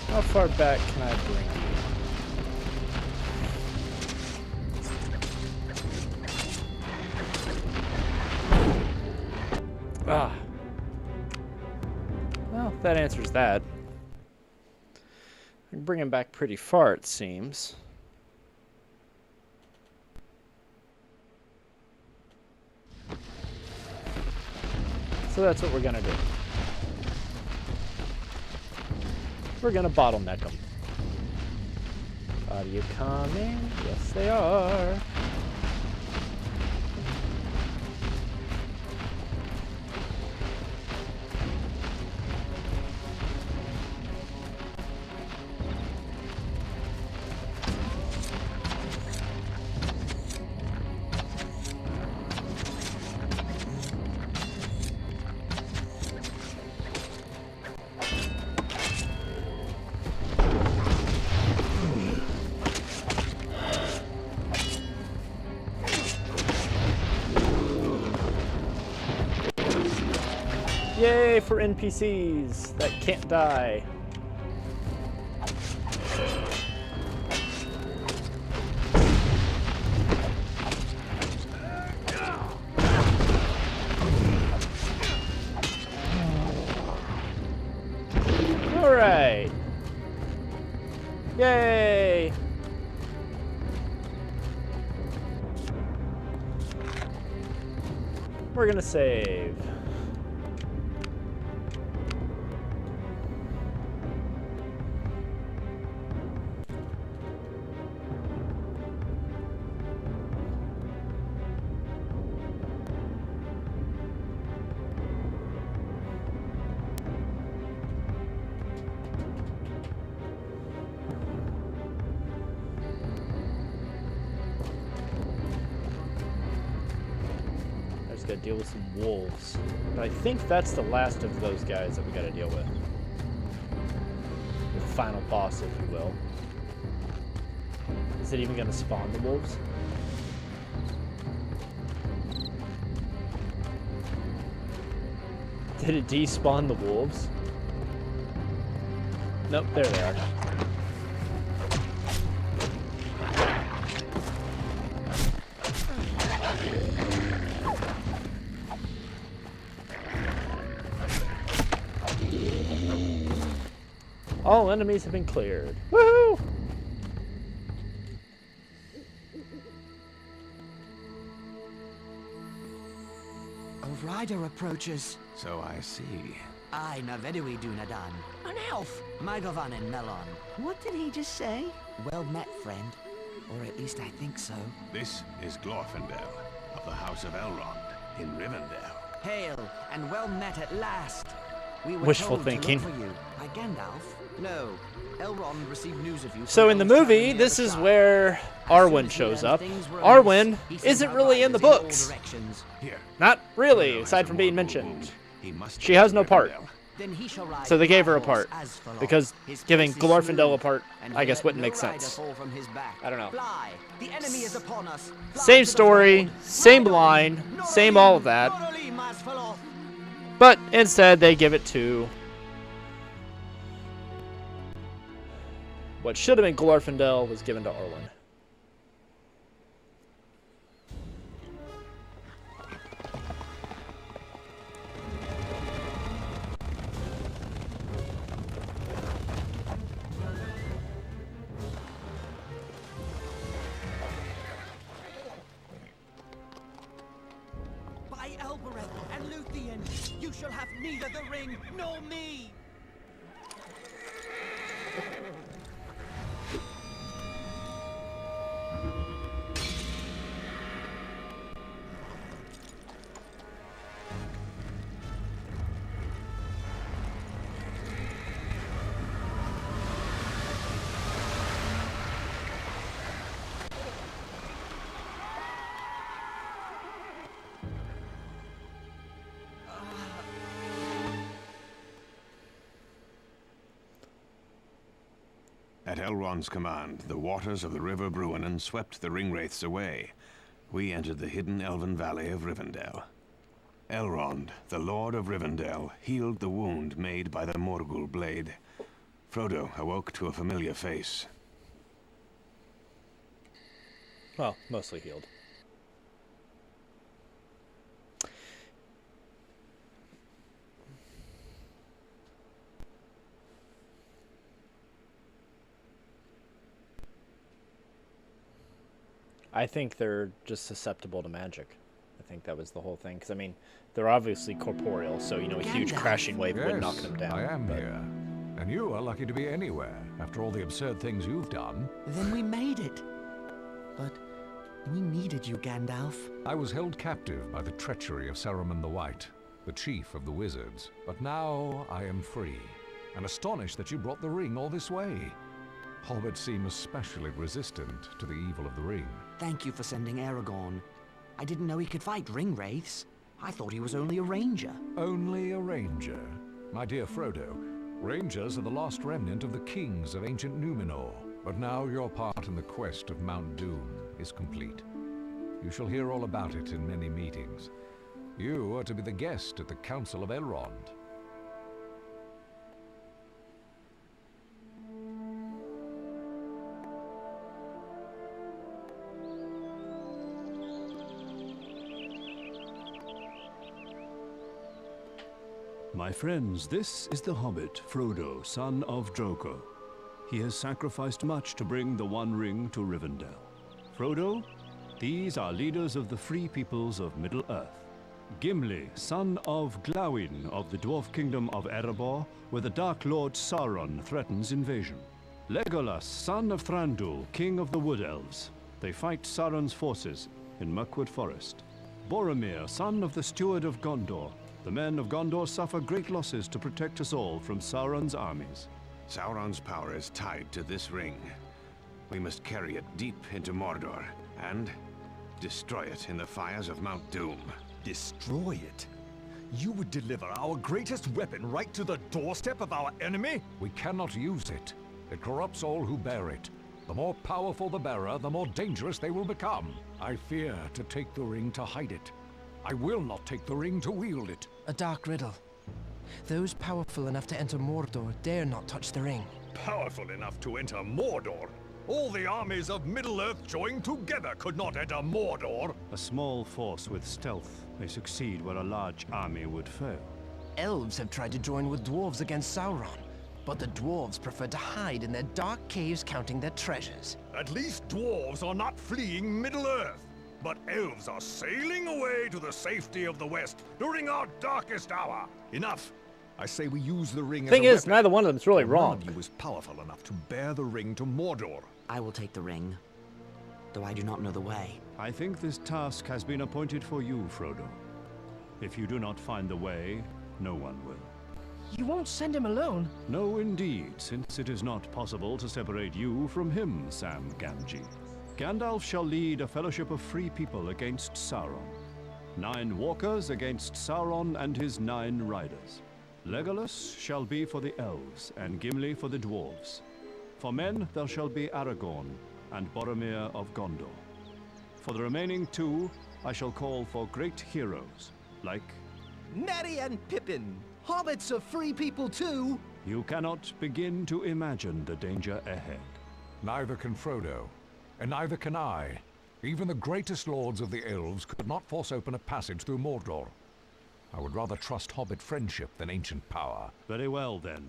How far back can I bring you? Ah. Well, that answers that. I can bring him back pretty far, it seems. So that's what we're gonna do. We're gonna bottleneck them. Are you coming? Yes, they are. Yay for NPCs that can't die. All right. Yay. We're gonna save. Gotta deal with some wolves. But I think that's the last of those guys that we gotta deal with. The final boss, if you will. Is it even gonna spawn the wolves? Did it despawn the wolves? Nope, there they are. All enemies have been cleared. Woohoo! A rider approaches. So I see. Aye, na vedui dunadan. An elf! Magovan and Melon. What did he just say? Well met, friend. Or at least I think so. This is Glorfindel of the House of Elrond in Rivendell. Hail, and well met at last. We were Wishful told thinking. To look for you. By Gandalf? No. Elrond received news of you. So in the movie, this is where Arwen shows up. Arwen isn't really in the books. Here. Not really, aside from being mentioned. She has no part. So they gave her a part. Because giving Glorfindel a part, I guess, wouldn't make sense. I don't know. Same story, same line, same all of that. But instead, they give it to what should have been Glorfindel was given to Arwen. By Elbereth and Luthien, you shall have neither the ring nor me. At Elrond's command, the waters of the River Bruinen swept the Ringwraiths away. We entered the hidden elven valley of Rivendell. Elrond, the Lord of Rivendell, healed the wound made by the Morgul blade. Frodo awoke to a familiar face. Well, mostly healed. I think they're just susceptible to magic. I think that was the whole thing. Because, I mean, they're obviously corporeal, so, you know, a huge Gandalf. crashing wave would knock Yes, them down. I am but here. And you are lucky to be anywhere, after all the absurd things you've done. Then we made it. But we needed you, Gandalf. I was held captive by the treachery of Saruman the White, the chief of the wizards. But now I am free, and astonished that you brought the ring all this way. Hobbits seem especially resistant to the evil of the ring. Thank you for sending Aragorn. I didn't know he could fight ring wraiths. I thought he was only a ranger. Only a ranger? My dear Frodo, rangers are the last remnant of the kings of ancient Numenor. But now your part in the quest of Mount Doom is complete. You shall hear all about it in many meetings. You are to be the guest at the Council of Elrond. My friends, this is the Hobbit, Frodo, son of Drogo. He has sacrificed much to bring the One Ring to Rivendell. Frodo, these are leaders of the free peoples of Middle-earth. Gimli, son of Glawin of the Dwarf Kingdom of Erebor, where the Dark Lord Sauron threatens invasion. Legolas, son of Thranduil, king of the Wood Elves. They fight Sauron's forces in Mirkwood Forest. Boromir, son of the Steward of Gondor. The men of Gondor suffer great losses to protect us all from Sauron's armies. Sauron's power is tied to this ring. We must carry it deep into Mordor and destroy it in the fires of Mount Doom. Destroy it? You would deliver our greatest weapon right to the doorstep of our enemy? We cannot use it. It corrupts all who bear it. The more powerful the bearer, the more dangerous they will become. I fear to take the ring to hide it. I will not take the ring to wield it. A dark riddle. Those powerful enough to enter Mordor dare not touch the ring. Powerful enough to enter Mordor? All the armies of Middle-earth joined together could not enter Mordor. A small force with stealth may succeed where a large army would fail. Elves have tried to join with dwarves against Sauron, but the dwarves prefer to hide in their dark caves counting their treasures. At least dwarves are not fleeing Middle-earth. But elves are sailing away to the safety of the West during our darkest hour. Enough. I say we use the ring Thing as a is, weapon. neither one of them's really None wrong. of you is powerful enough to bear the ring to Mordor. I will take the ring, though I do not know the way. I think this task has been appointed for you, Frodo. If you do not find the way, no one will. You won't send him alone? No, indeed, since it is not possible to separate you from him, Sam Gamgee. Gandalf shall lead a fellowship of free people against Sauron. 9 walkers against Sauron and his 9 riders. Legolas shall be for the elves, and Gimli for the dwarves. For men there shall be Aragorn and Boromir of Gondor. For the remaining 2, I shall call for great heroes, like... Merry and Pippin! Hobbits are free people too! You cannot begin to imagine the danger ahead. Neither can Frodo, and neither can I. Even the greatest lords of the elves could not force open a passage through Mordor. I would rather trust Hobbit friendship than ancient power. Very well, then.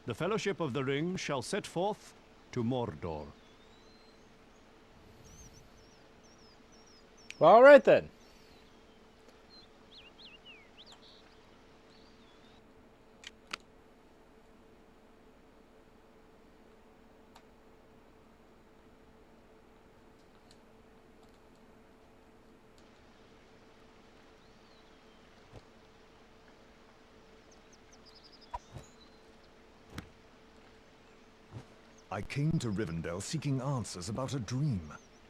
The Fellowship of the Ring shall set forth to Mordor. All right, then. I came to Rivendell seeking answers about a dream.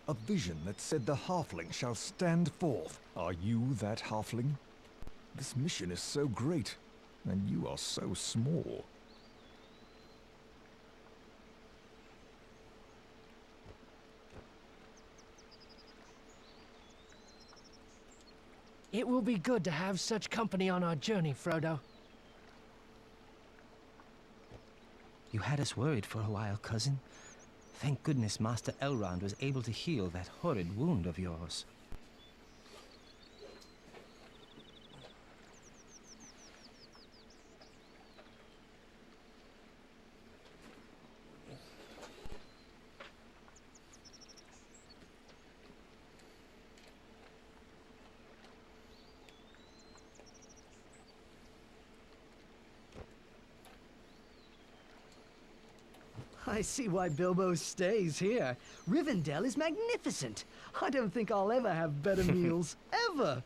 A vision that said the halfling shall stand forth. Are you that halfling? This mission is so great, and you are so small. It will be good to have such company on our journey, Frodo. You had us worried for a while, cousin. Thank goodness Master Elrond was able to heal that horrid wound of yours. I see why Bilbo stays here. Rivendell is magnificent. I don't think I'll ever have better meals, ever.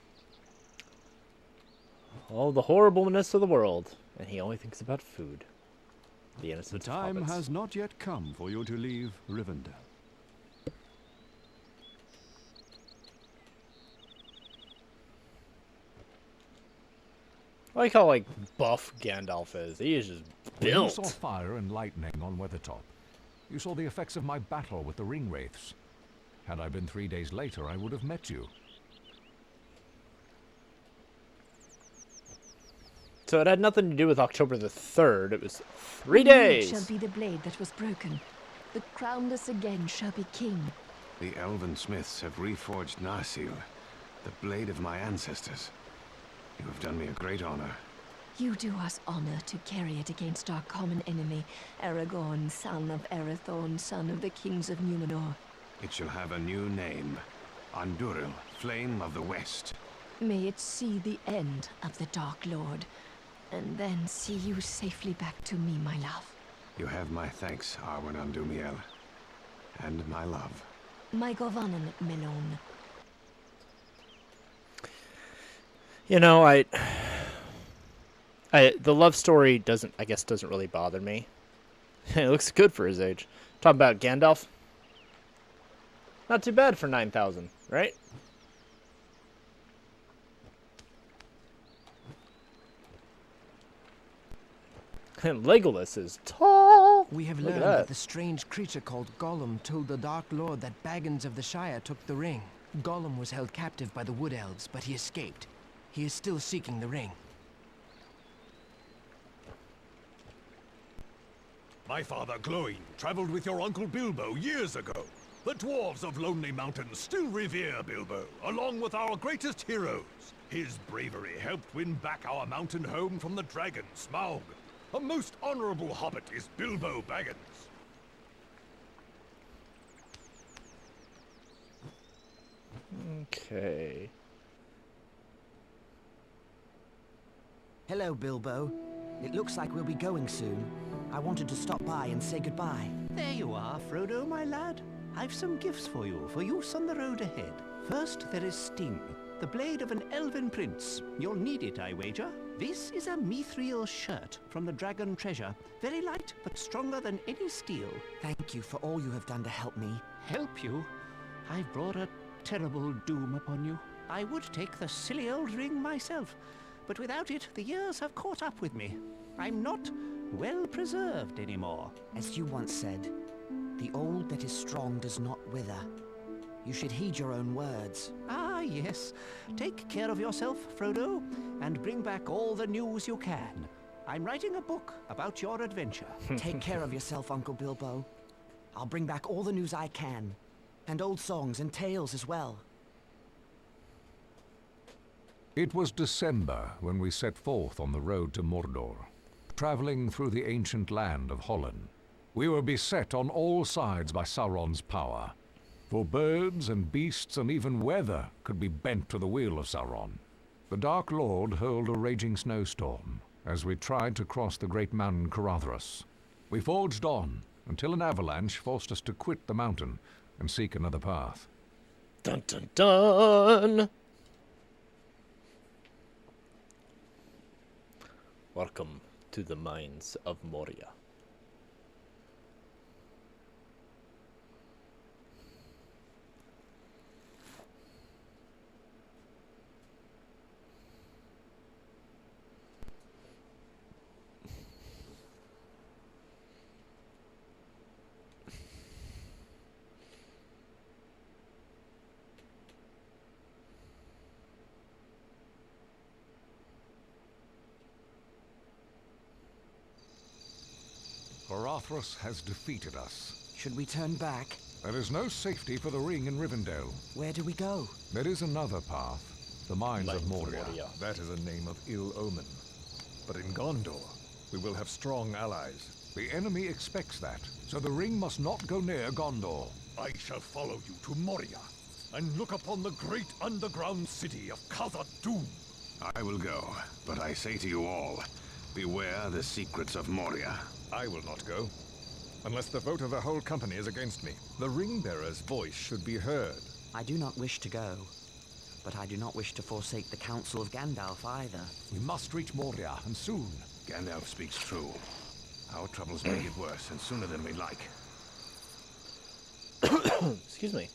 All the horribleness of the world, and he only thinks about food. The The innocence time of hobbits. has not yet come for you to leave Rivendell. I like how buff Gandalf is. He is just When you built. saw fire and lightning on Weathertop, you saw the effects of my battle with the ring wraiths. Had I been 3 days later, I would have met you. So it had nothing to do with October the 3rd. It was 3 You days. shall be the blade that was broken. The crownless again shall be king. The elven smiths have reforged Narsil, the blade of my ancestors. You have done me a great honor. You do us honor to carry it against our common enemy, Aragorn, son of Arathorn, son of the kings of Numenor. It shall have a new name. Andúril, Flame of the West. May it see the end of the Dark Lord, and then see you safely back to me, my love. You have my thanks, Arwen Andúmiel. And my love. My Govanen Melon. You know, the love story doesn't really bother me. It looks good for his age. Talking about Gandalf. Not too bad for 9,000, right? And Legolas is tall. We have Look at learned that. that the strange creature called Gollum told the Dark Lord that Baggins of the Shire took the ring. Gollum was held captive by the Wood Elves, but he escaped. He is still seeking the ring. My father, Glóin, traveled with your Uncle Bilbo years ago. The dwarves of Lonely Mountain still revere Bilbo, along with our greatest heroes. His bravery helped win back our mountain home from the dragon, Smaug. A most honorable hobbit is Bilbo Baggins. Okay. Hello, Bilbo. It looks like we'll be going soon. I wanted to stop by and say goodbye. There you are, Frodo, my lad. I've some gifts for use on the road ahead. First, there is Sting, the blade of an elven prince. You'll need it, I wager. This is a mithril shirt from the Dragon Treasure. Very light, but stronger than any steel. Thank you for all you have done to help me. Help you? I've brought a terrible doom upon you. I would take the silly old ring myself, but without it, the years have caught up with me. I'm not well preserved anymore. As you once said, the old that is strong does not wither. You should heed your own words. Ah, yes. Take care of yourself, Frodo, and bring back all the news you can. I'm writing a book about your adventure. Take care of yourself, Uncle Bilbo. I'll bring back all the news I can. And old songs and tales as well. It was December when we set forth on the road to Mordor, traveling through the ancient land of Hollin. We were beset on all sides by Sauron's power, for birds and beasts and even weather could be bent to the will of Sauron. The Dark Lord hurled a raging snowstorm as we tried to cross the great mountain Caradhras. We forged on until an avalanche forced us to quit the mountain and seek another path. Dun dun dun! Welcome to the mines of Moria. Caradhras has defeated us. Should we turn back? There is no safety for the ring in Rivendell. Where do we go? There is another path, the mines of Moria. That is a name of ill omen. But in Gondor, we will have strong allies. The enemy expects that, so the ring must not go near Gondor. I shall follow you to Moria, and look upon the great underground city of Khazad-dûm. I will go, but I say to you all, beware the secrets of Moria. I will not go. unless the vote of the whole company is against me. The ring-bearer's voice should be heard. I do not wish to go, but I do not wish to forsake the counsel of Gandalf either. We must reach Moria, and soon. Gandalf speaks true. Our troubles may get worse, and sooner than we like. Excuse me.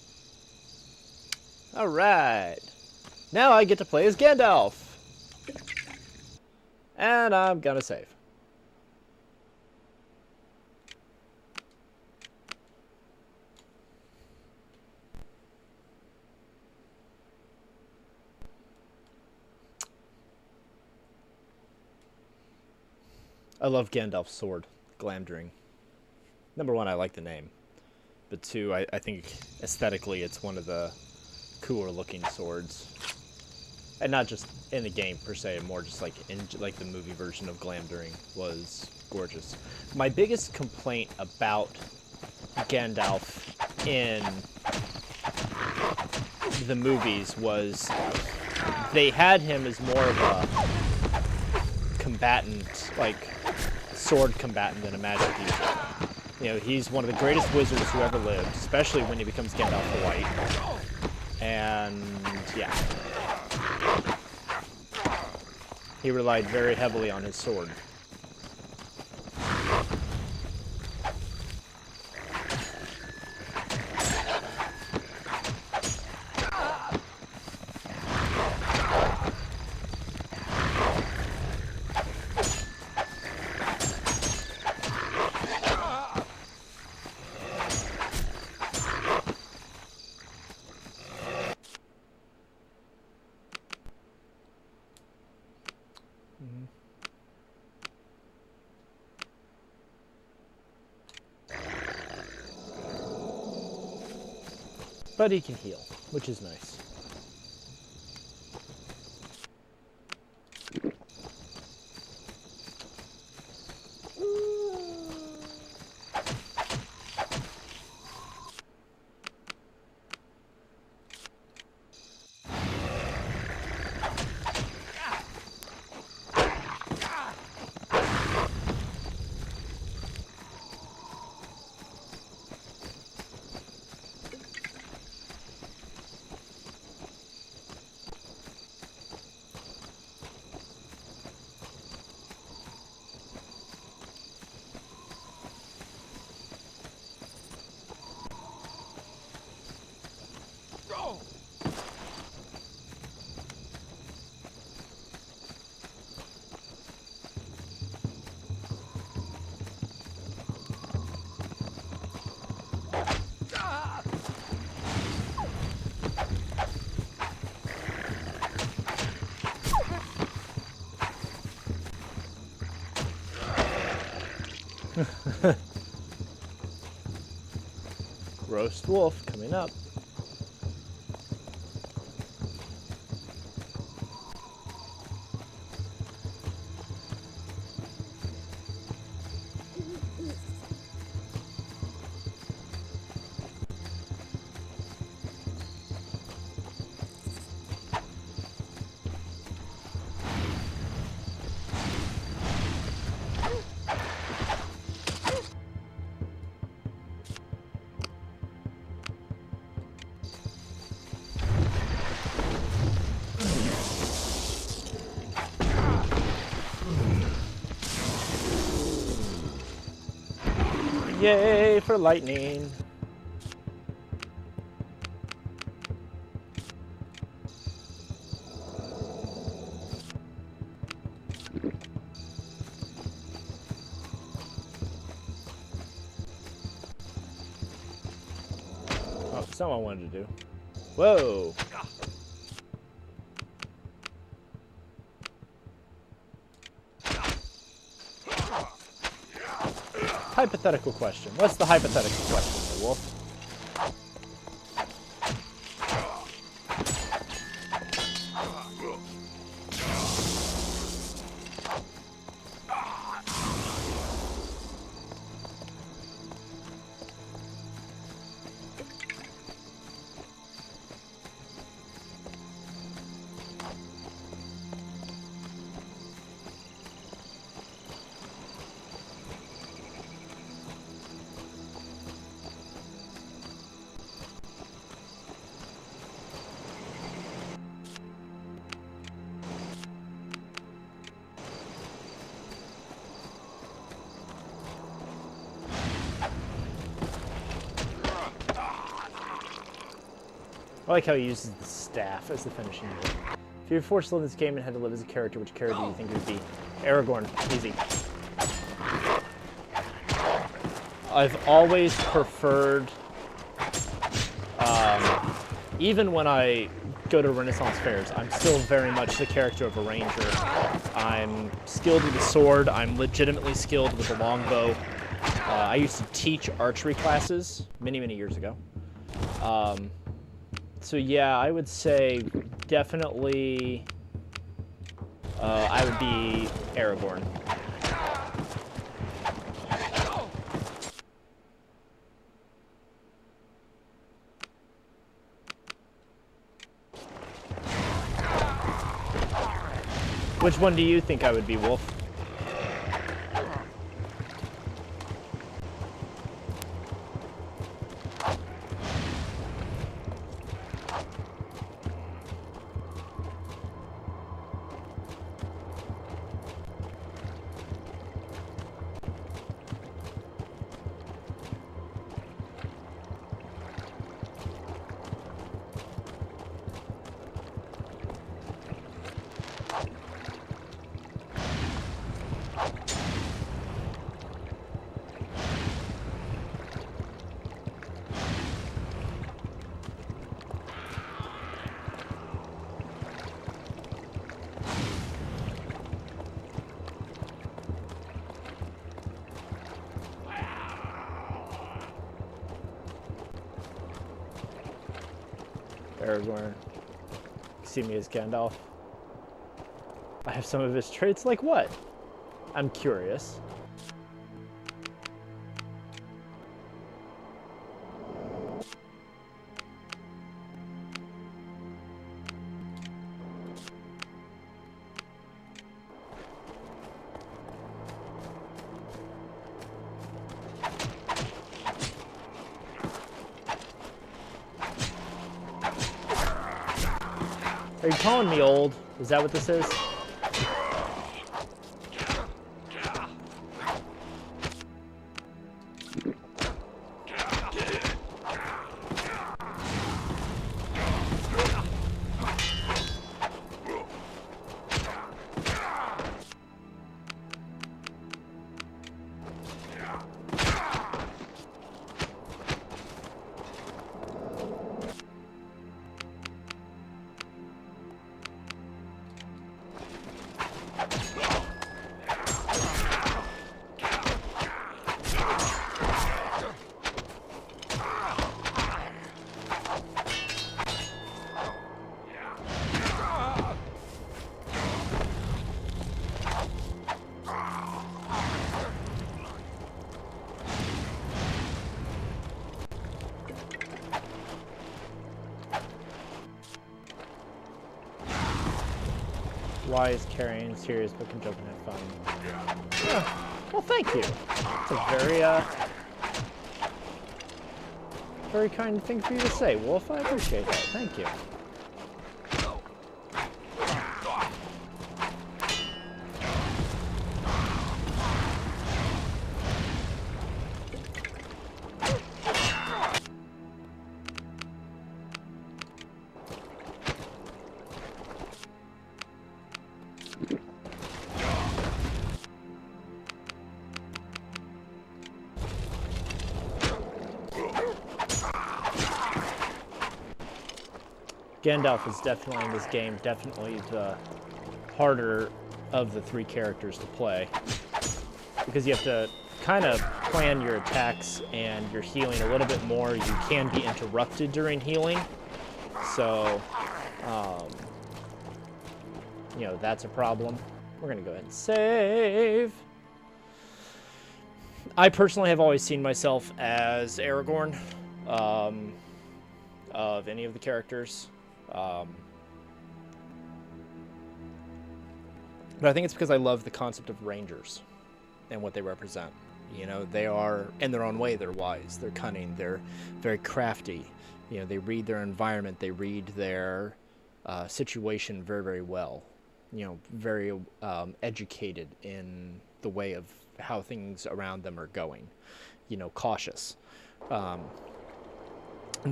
Alright. Now I get to play as Gandalf. And I'm gonna save. I love Gandalf's sword, Glamdring. Number one, I like the name. But two, I think aesthetically it's one of the cooler looking swords. And not just in the game per se, more just like in like the movie version of Glamdring was gorgeous. My biggest complaint about Gandalf in the movies was they had him as more of a combatant, like sword combatant than a magic user. You know, he's one of the greatest wizards who ever lived, especially when he becomes Gandalf the White. And yeah, he relied very heavily on his sword. But he can heal, which is nice. Roast wolf coming up. Yay for lightning. Oh, that's not what I wanted to do. Whoa. Hypothetical question. What's the hypothetical question, the wolf? I like how he uses the staff as the finishing move. If you were forced to live in this game and had to live as a character, which character do you think it would be? Aragorn. Easy. I've always preferred, even when I go to Renaissance fairs, I'm still very much the character of a ranger. I'm skilled with the sword. I'm legitimately skilled with the longbow. I used to teach archery classes many, many years ago. So yeah, I would say definitely I would be Aragorn. Which one do you think I would be, Wolf? Aragorn. See me as Gandalf. I have some of his traits. Like what? I'm curious. Are you calling me old? Is that what this is? Why is carrying serious but can joke and have fun? Yeah. Well, thank you. It's a very kind thing for you to say, Wolf. I appreciate that. Thank you. Gandalf is definitely in this game, definitely the harder of the three characters to play. Because you have to kind of plan your attacks and your healing a little bit more. You can be interrupted during healing. So, you know, that's a problem. We're going to go ahead and save. I personally have always seen myself as Aragorn of any of the characters. But I think it's because I love the concept of rangers and what they represent. You know, they are, in their own way, they're wise, they're cunning, they're very crafty. You know, they read their environment, they read their situation very, very well. You know, very educated in the way of how things around them are going. You know, cautious.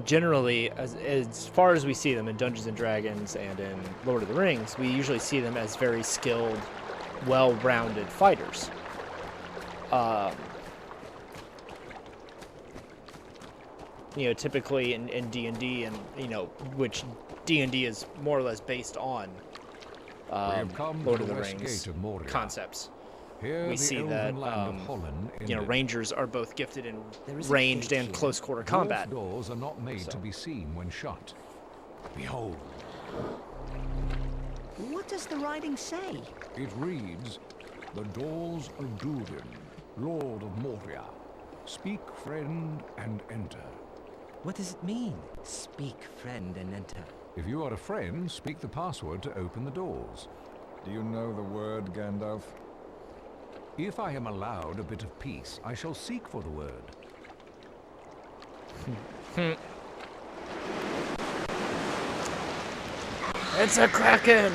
generally, as far as we see them in Dungeons and Dragons and in Lord of the Rings, we usually see them as very skilled, well-rounded fighters. You know, typically in D&D, and you know, which D&D is more or less based on Lord of the Rings concepts. Here, we see that you know, Rangers are both gifted in ranged and close quarter combat. Doors are not made to be seen when shut. Behold. What does the writing say? It reads, "The doors of Durin, Lord of Moria. Speak, friend, and enter." What does it mean? Speak, friend, and enter. If you are a friend, speak the password to open the doors. Do you know the word, Gandalf? If I am allowed a bit of peace, I shall seek for the word. It's a kraken!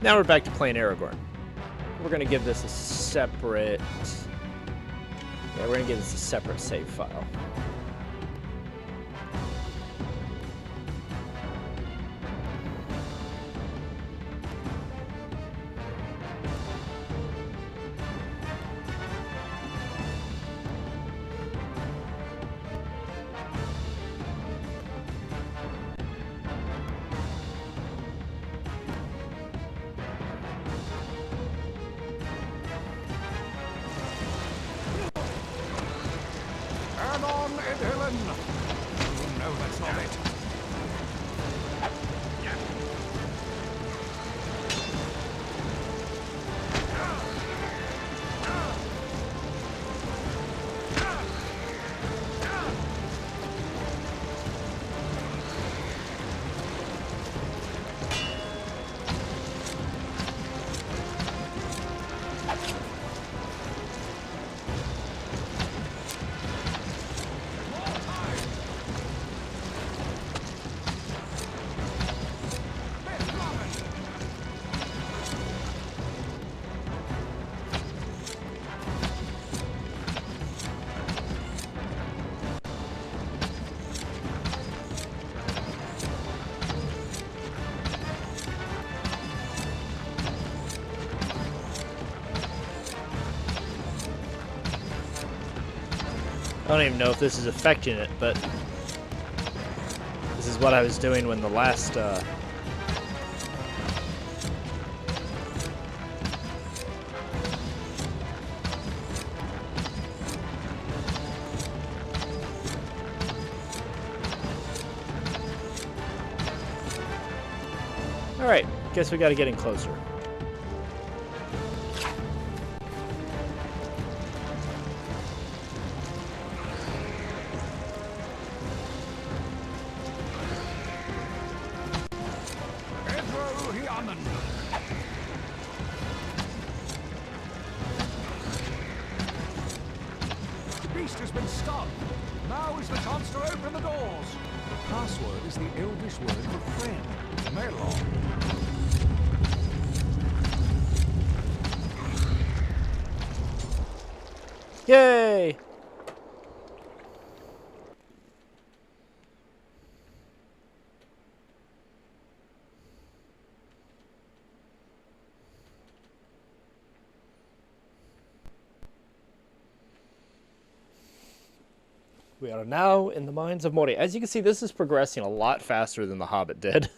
Now we're back to playing Aragorn. We're gonna give this a separate... Yeah, we're gonna give this a separate save file. No, that's not it. I don't even know if this is affecting it, but this is what I was doing when the last Alright, guess we gotta get in closer. The beast has been stunned. Now is the chance to open the doors. The password is the Elvish word for friend, Melon. Yay! We are now in the mines of Moria. As you can see, this is progressing a lot faster than The Hobbit did.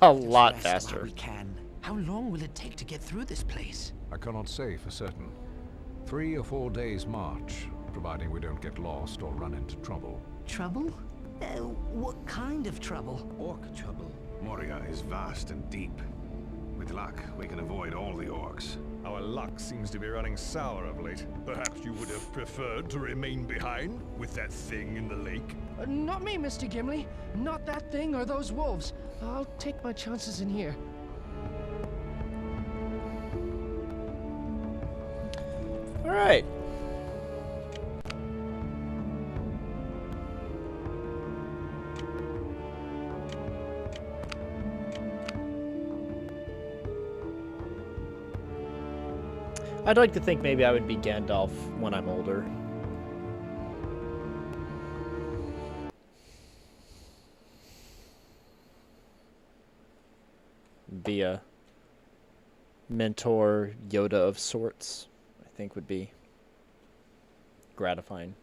A lot faster. We can. How long will it take to get through this place? I cannot say for certain. 3 or 4 days' march, providing we don't get lost or run into trouble. Trouble? What kind of trouble? Orc trouble. Moria is vast and deep. With luck, we can avoid all the orcs. Our luck seems to be running sour of late. Perhaps you would have preferred to remain behind with that thing in the lake? Not me, Mr. Gimli. Not that thing or those wolves. I'll take my chances in here. All right. I'd like to think maybe I would be Gandalf when I'm older. Be a mentor Yoda of sorts, I think would be gratifying.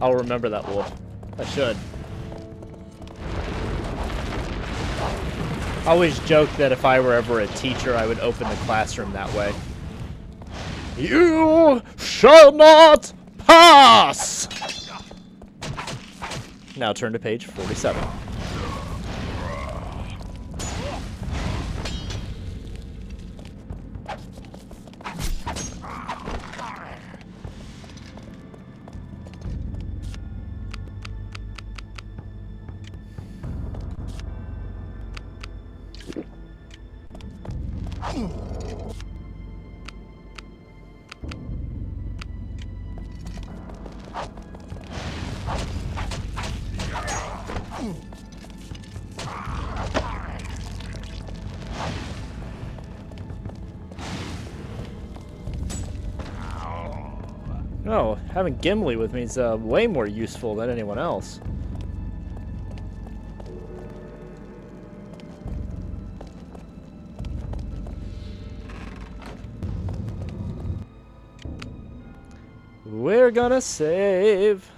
I'll remember that, Wolf. I should. I always joke that if I were ever a teacher, I would open the classroom that way. You shall not pass! Now turn to page 47. No, having Gimli with me is way more useful than anyone else. We're gonna save.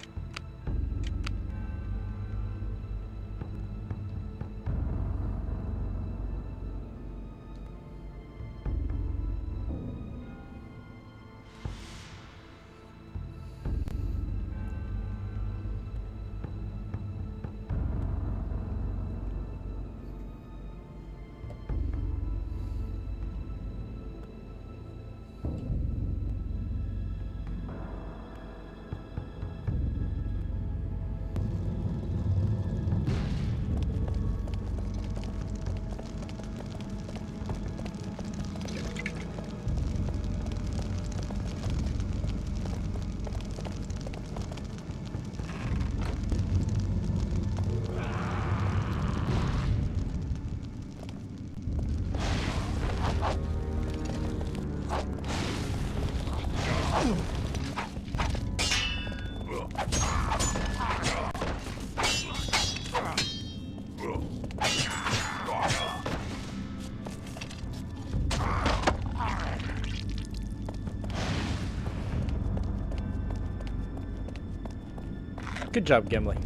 Good job, Gimli.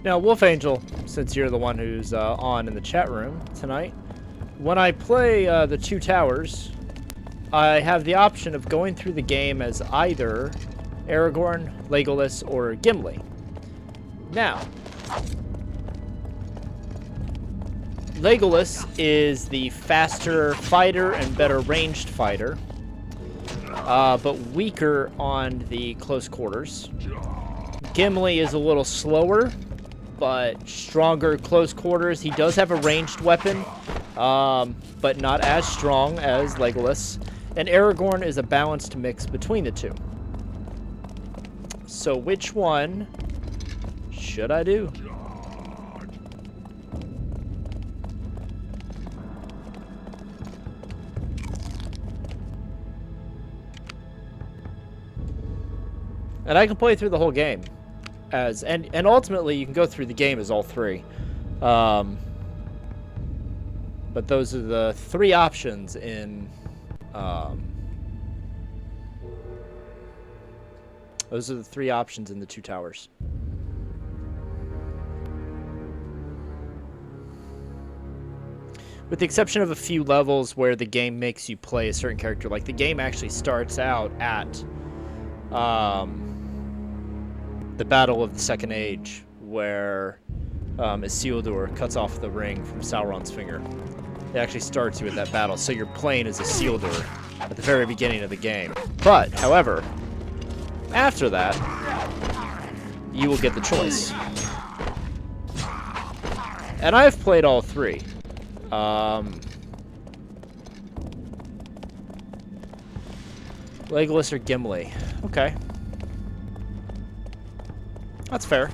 Now, Wolf Angel, since you're the one who's on in the chat room tonight, when I play the Two Towers, I have the option of going through the game as either Aragorn, Legolas, or Gimli. Now, Legolas is the faster fighter and better ranged fighter, but weaker on the close quarters. Gimli is a little slower, but stronger close quarters. He does have a ranged weapon, but not as strong as Legolas. And Aragorn is a balanced mix between the two. So which one should I do? And I can play through the whole game as, and ultimately you can go through the game as all three. But those are the three options in Those are the 3 options in the 2 towers. With the exception of a few levels where the game makes you play a certain character, like the game actually starts out at the Battle of the Second Age, where Isildur cuts off the ring from Sauron's finger. It actually starts you at that battle, so you're playing as Isildur at the very beginning of the game. But, however, after that, you will get the choice. And I've played all 3. Legolas or Gimli? Okay. That's fair.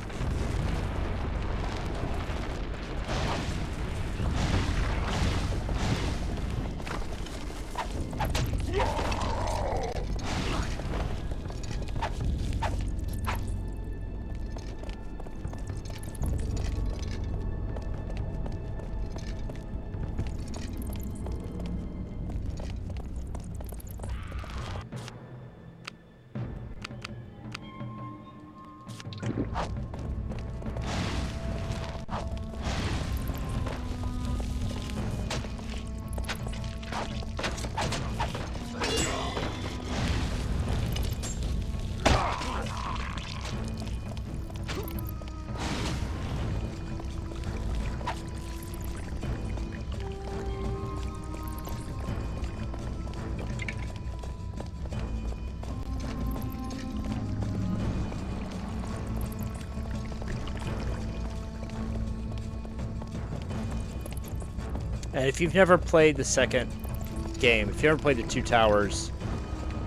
And if you've never played the second game, if you ever played the Two Towers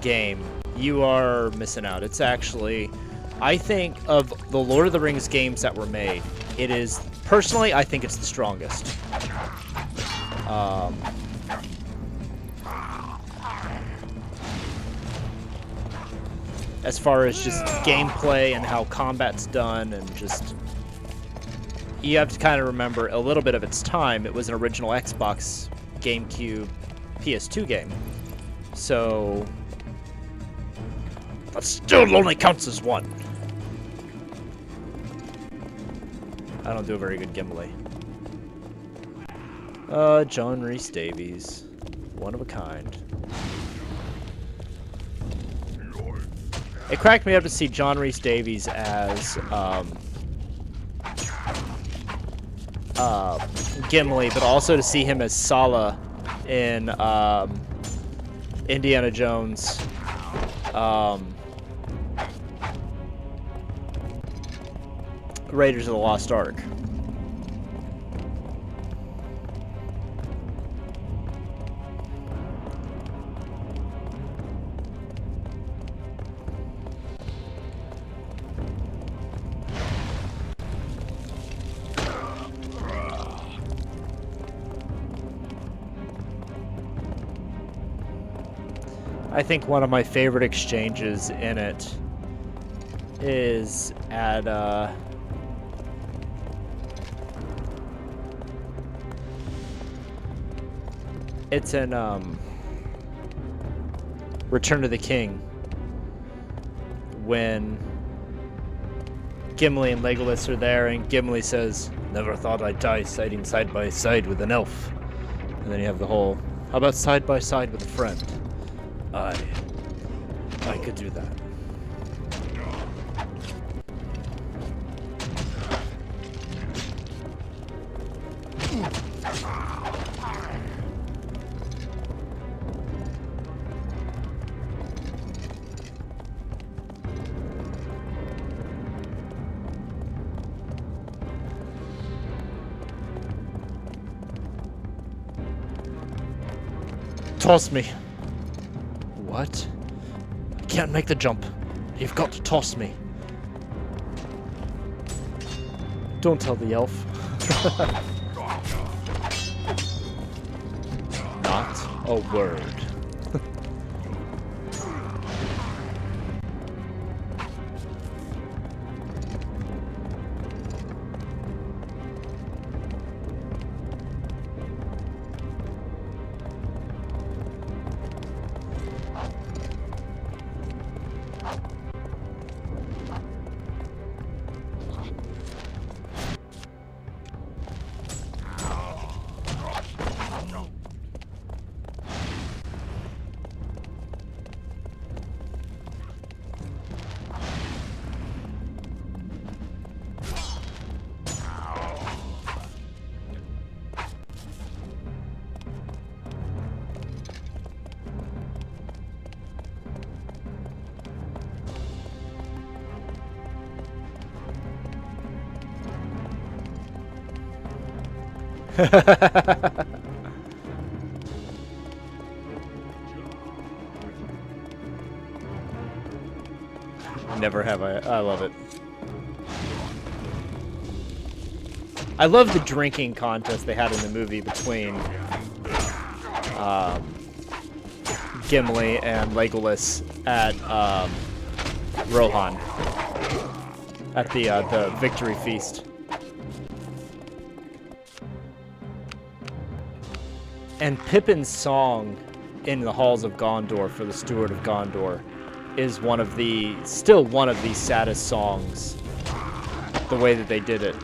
game, you are missing out. It's actually, I think, of the Lord of the Rings games that were made, it is, personally, I think it's the strongest. As far as just gameplay and how combat's done, and just, you have to kind of remember a little bit of its time. It was an original Xbox, GameCube, PS2 game. So that still only counts as one. I don't do a very good Gimli. John Rhys Davies. One of a kind. It cracked me up to see John Rhys Davies as Gimli, but also to see him as Sala in Indiana Jones. Raiders of the Lost Ark. I think one of my favorite exchanges in it is at it's in Return of the King, when Gimli and Legolas are there, and Gimli says, "Never thought I'd die fighting side by side with an elf." And then you have the whole, "How about side by side with a friend?" I could do that. Toss me. What? I can't make the jump. You've got to toss me. Don't tell the elf. Not a word. Never have I. I love it. I love the drinking contest they had in the movie between Gimli and Legolas at Rohan at the victory feast. And Pippin's song in the halls of Gondor for the Steward of Gondor is still one of the saddest songs. The way that they did it.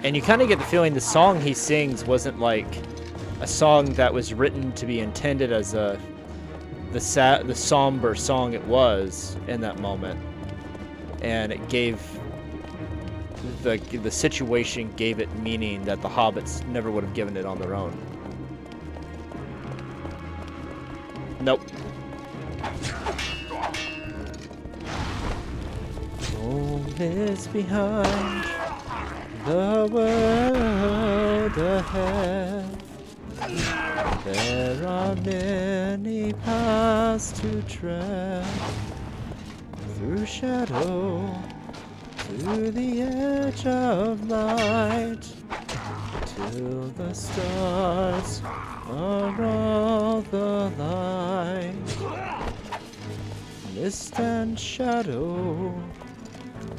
And you kind of get the feeling the song he sings wasn't like a song that was written to be intended as the somber song it was in that moment, and it gave the situation gave it meaning that the hobbits never would have given it on their own. Nope. Home is behind the world ahead. There are many paths to tread, through shadow to the edge of light, till the stars are all the light. Mist and shadow,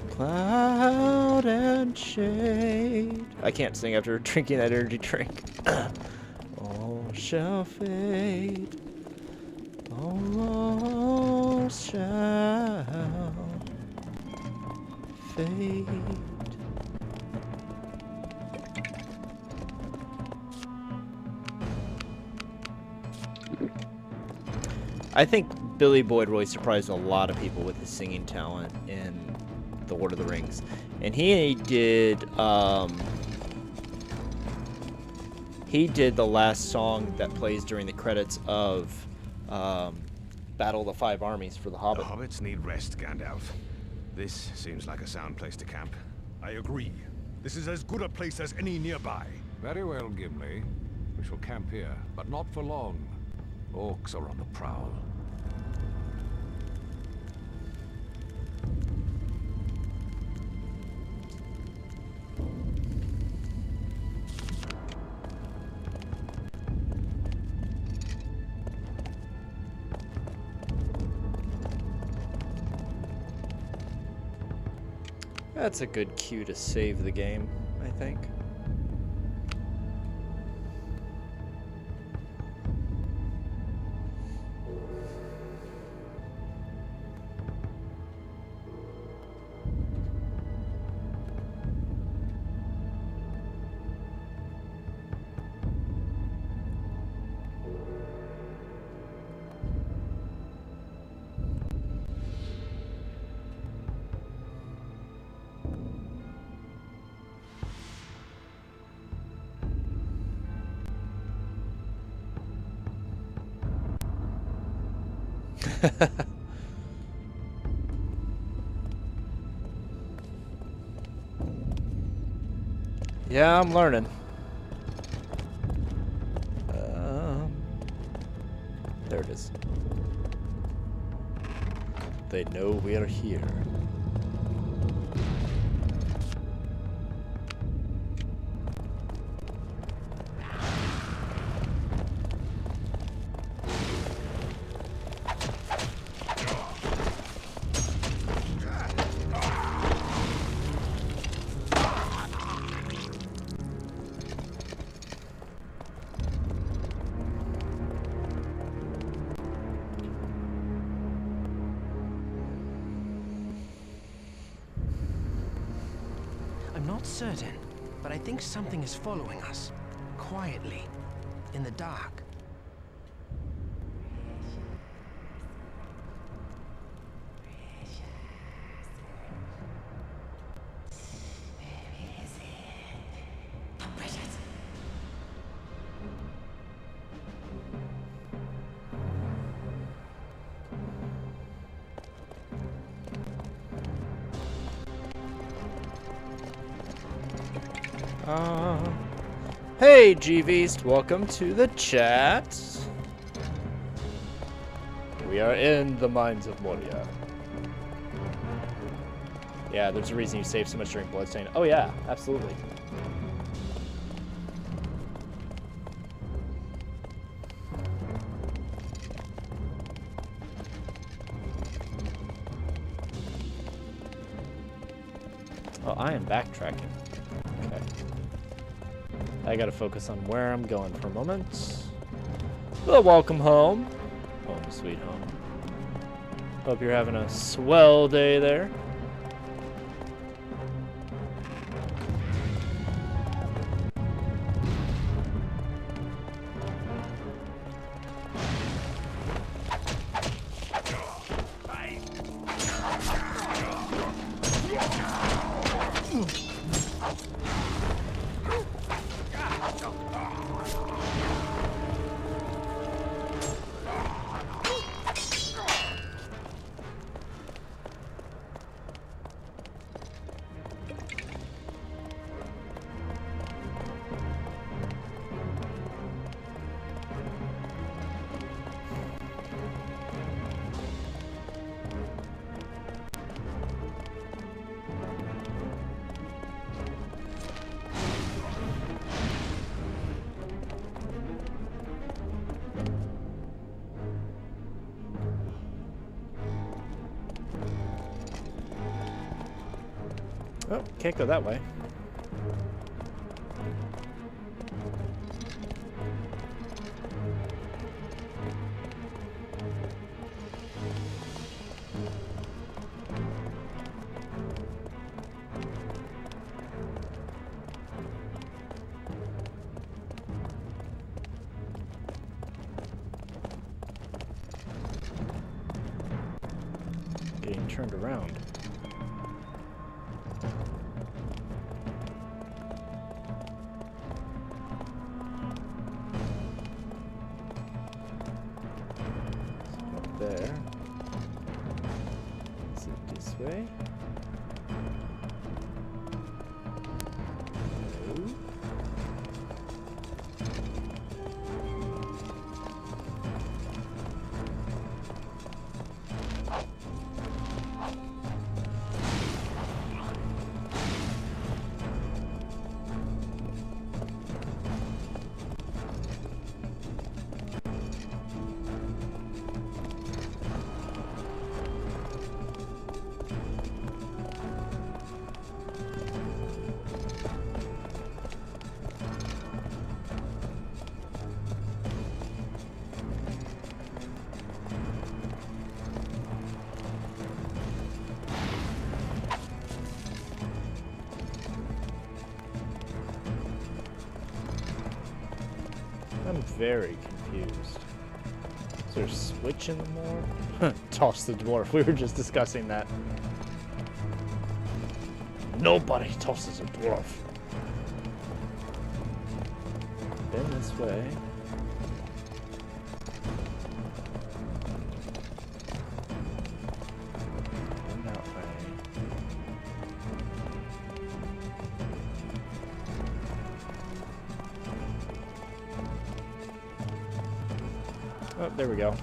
cloud and shade. I can't sing after drinking that energy drink. All shall fade. All shall fade. I think Billy Boyd really surprised a lot of people with his singing talent in The Lord of the Rings. And he did the last song that plays during the credits of Battle of the Five Armies for The Hobbit. The hobbits need rest, Gandalf. This seems like a sound place to camp. I agree. This is as good a place as any nearby. Very well, Gimli. We shall camp here, but not for long. Orcs are on the prowl. That's a good cue to save the game, I think. Yeah, I'm learning. There it is. They know we are here. Certain, but I think something is following us. Quietly. In the dark. Hey, G-Beast, welcome to the chat. We are in the mines of Moria. Yeah, there's a reason you save so much during Bloodstain. Oh yeah, absolutely. Oh, I am backtracking. Okay. I gotta focus on where I'm going for a moment. Well, welcome home. Home sweet home. Hope you're having a swell day there. Oh, can't go that way. Getting turned around. There. Is it this way? No. I'm very confused. Is there a switch in the more? Toss the dwarf. We were just discussing that. Nobody tosses a dwarf. Been this way. Been that way. Oh, there we go.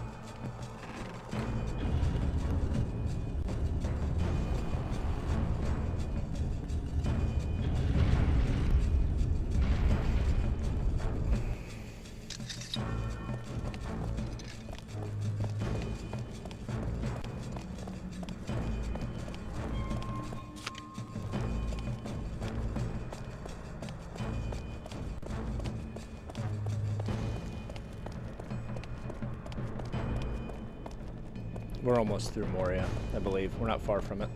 We're almost through Moria, I believe. We're not far from it.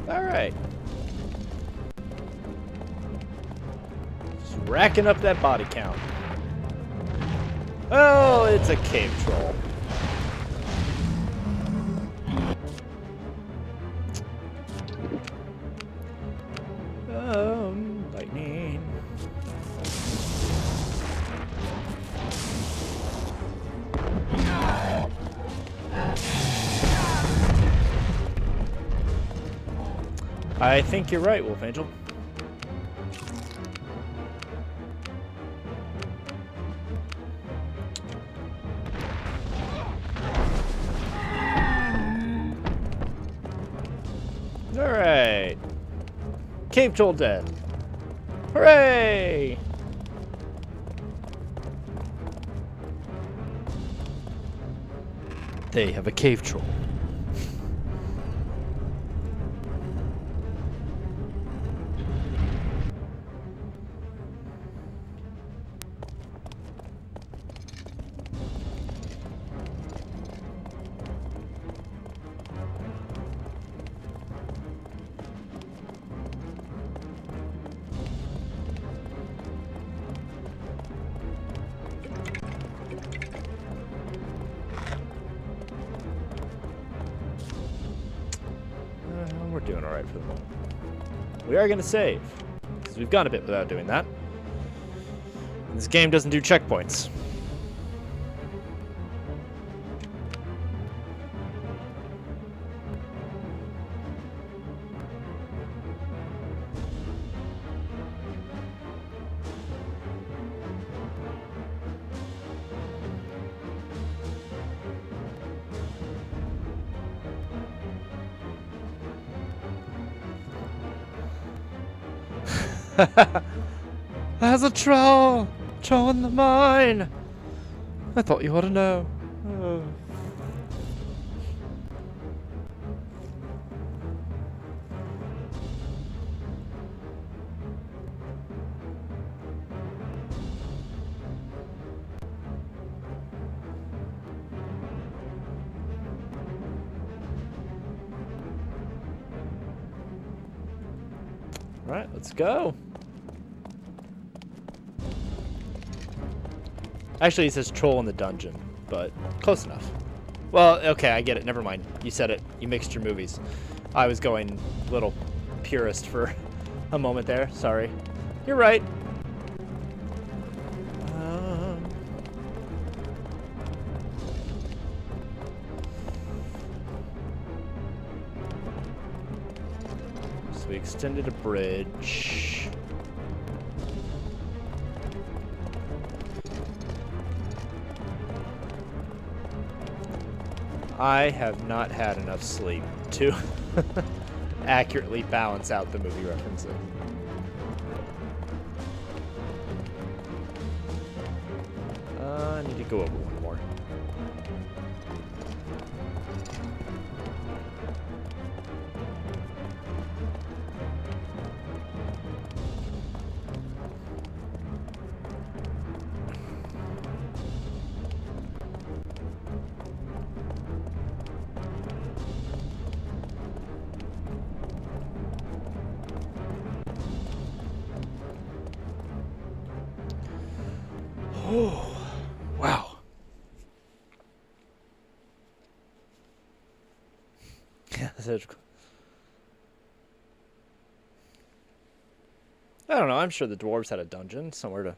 Alright. Just racking up that body count. Oh, it's a cave troll. Lightning. I think you're right, Wolf Angel. Alright. Cave troll dead. Hooray! They have a cave troll. We're doing alright for the moment. We are going to save, because we've gone a bit without doing that. And this game doesn't do checkpoints. There's a troll! Troll in the mine! I thought you ought to know. Oh. Alright, let's go. Actually, it says troll in the dungeon, but close enough. Well, okay, I get it. Never mind. You said it. You mixed your movies. I was going a little purist for a moment there. Sorry. You're right. So we extended a bridge. I have not had enough sleep to accurately balance out the movie referencing. I need to go over one more. Oh, wow. Yeah, that's cool. I don't know. I'm sure the dwarves had a dungeon somewhere to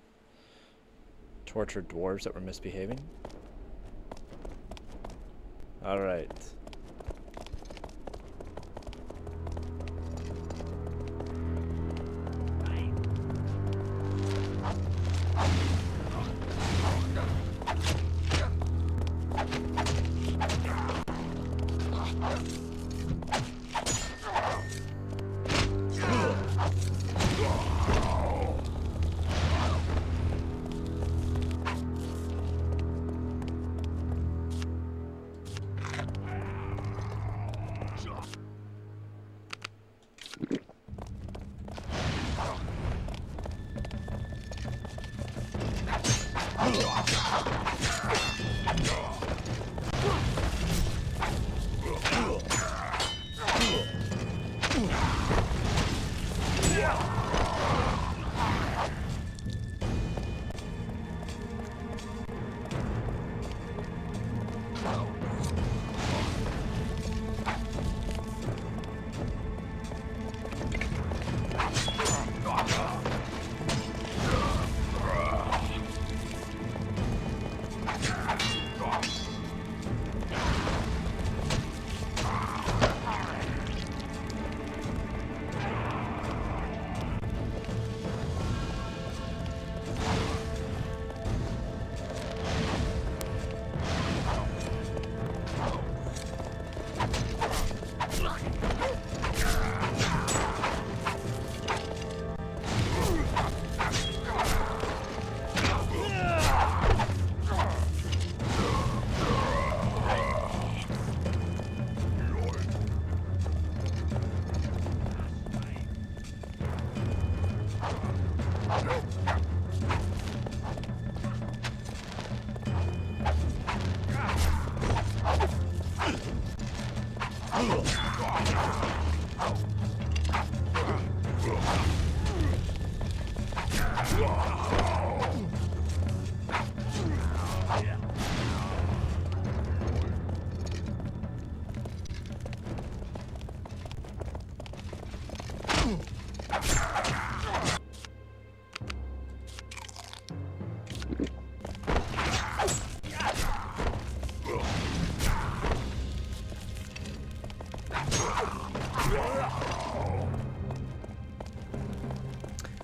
torture dwarves that were misbehaving. All right.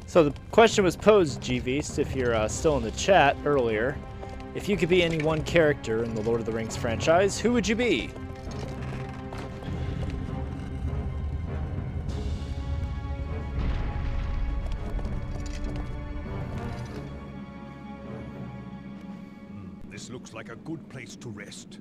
So the question was posed, GVeast, if you're still in the chat earlier. If you could be any one character in the Lord of the Rings franchise, who would you be? This looks like a good place to rest.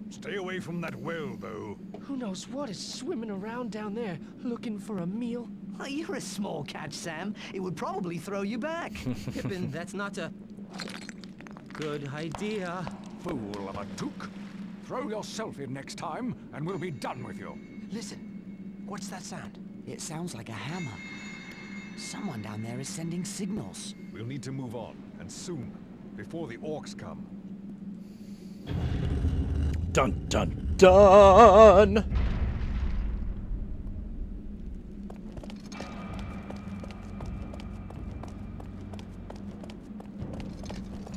Stay away from that well, though. Who knows what is swimming around down there, looking for a meal? Oh, you're a small catch, Sam. It would probably throw you back. Pippin, that's not a good idea. Fool of a Took. Throw yourself in next time, and we'll be done with you. Listen, what's that sound? It sounds like a hammer. Someone down there is sending signals. We'll need to move on, and soon, before the orcs come. Dun dun dun!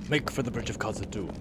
Make for the bridge of Khazad-dûm.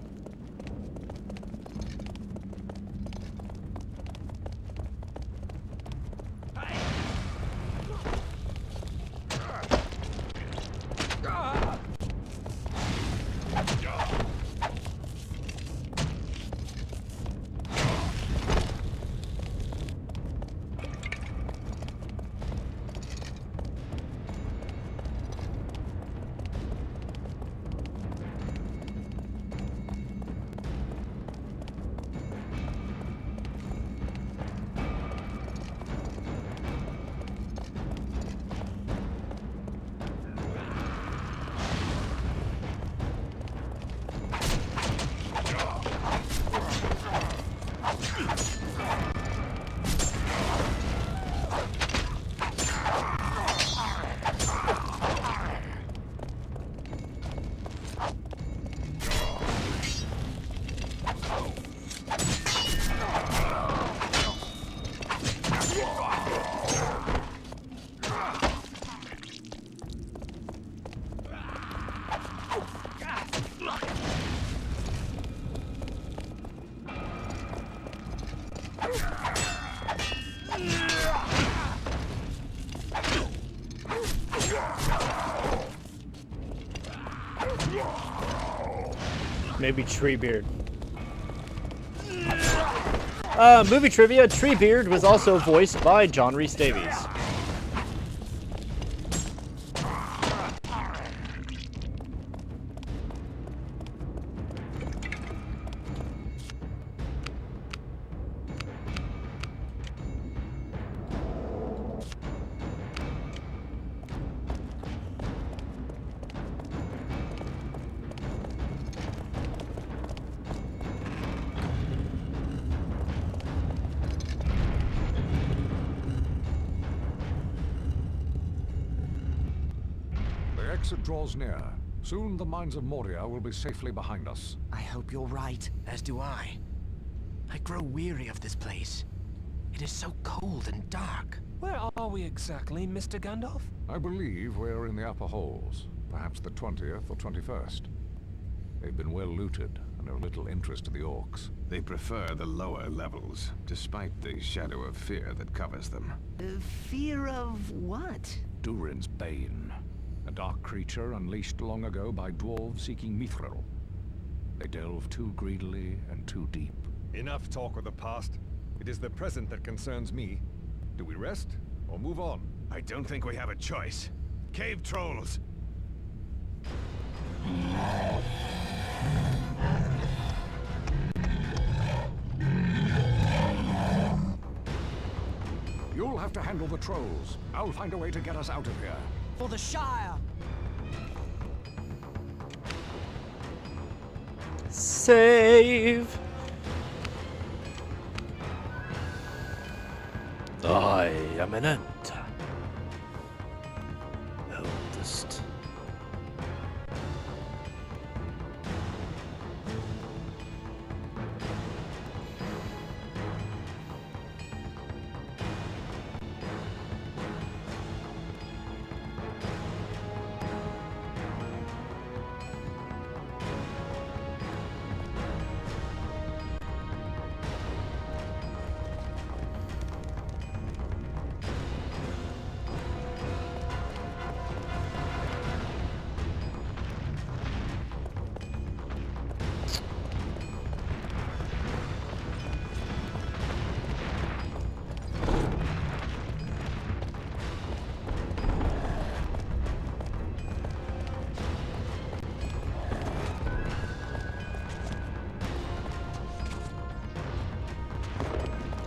Maybe Treebeard. Movie trivia, Treebeard was also voiced by John Rhys Davies. The exit draws near. Soon the mines of Moria will be safely behind us. I hope you're right. As do I. I grow weary of this place. It is so cold and dark. Where are we exactly, Mr. Gandalf? I believe we're in the upper halls, perhaps the 20th or 21st. They've been well looted and of little interest to the orcs. They prefer the lower levels, despite the shadow of fear that covers them. Fear of what? Durin's Bane, a dark creature unleashed long ago by dwarves seeking mithril. They delve too greedily and too deep. Enough talk of the past. It is the present that concerns me. Do we rest, or move on? I don't think we have a choice. Cave trolls! You'll have to handle the trolls. I'll find a way to get us out of here. For the Shire! Save! I am an ant. Eldest.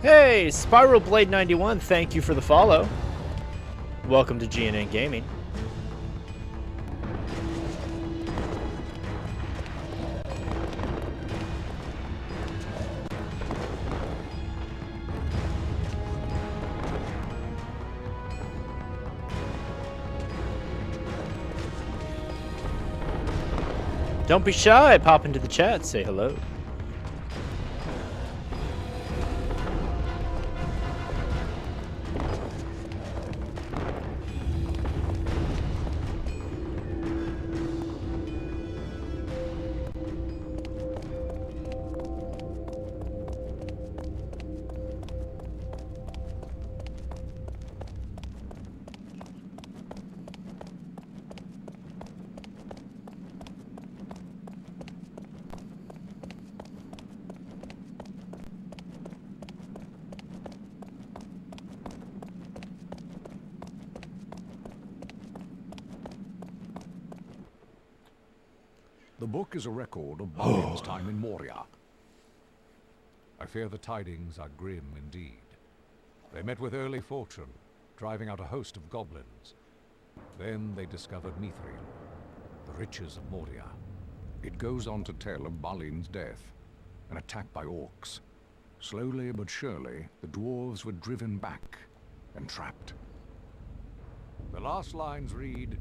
Hey, Spiral Blade 91, thank you for the follow. Welcome to GNN Gaming. Don't be shy, pop into the chat, say hello. The book is a record of Balin's time in Moria. I fear the tidings are grim indeed. They met with early fortune, driving out a host of goblins. Then they discovered Mithril, the riches of Moria. It goes on to tell of Balin's death, an attack by orcs. Slowly but surely, the dwarves were driven back and trapped. The last lines read,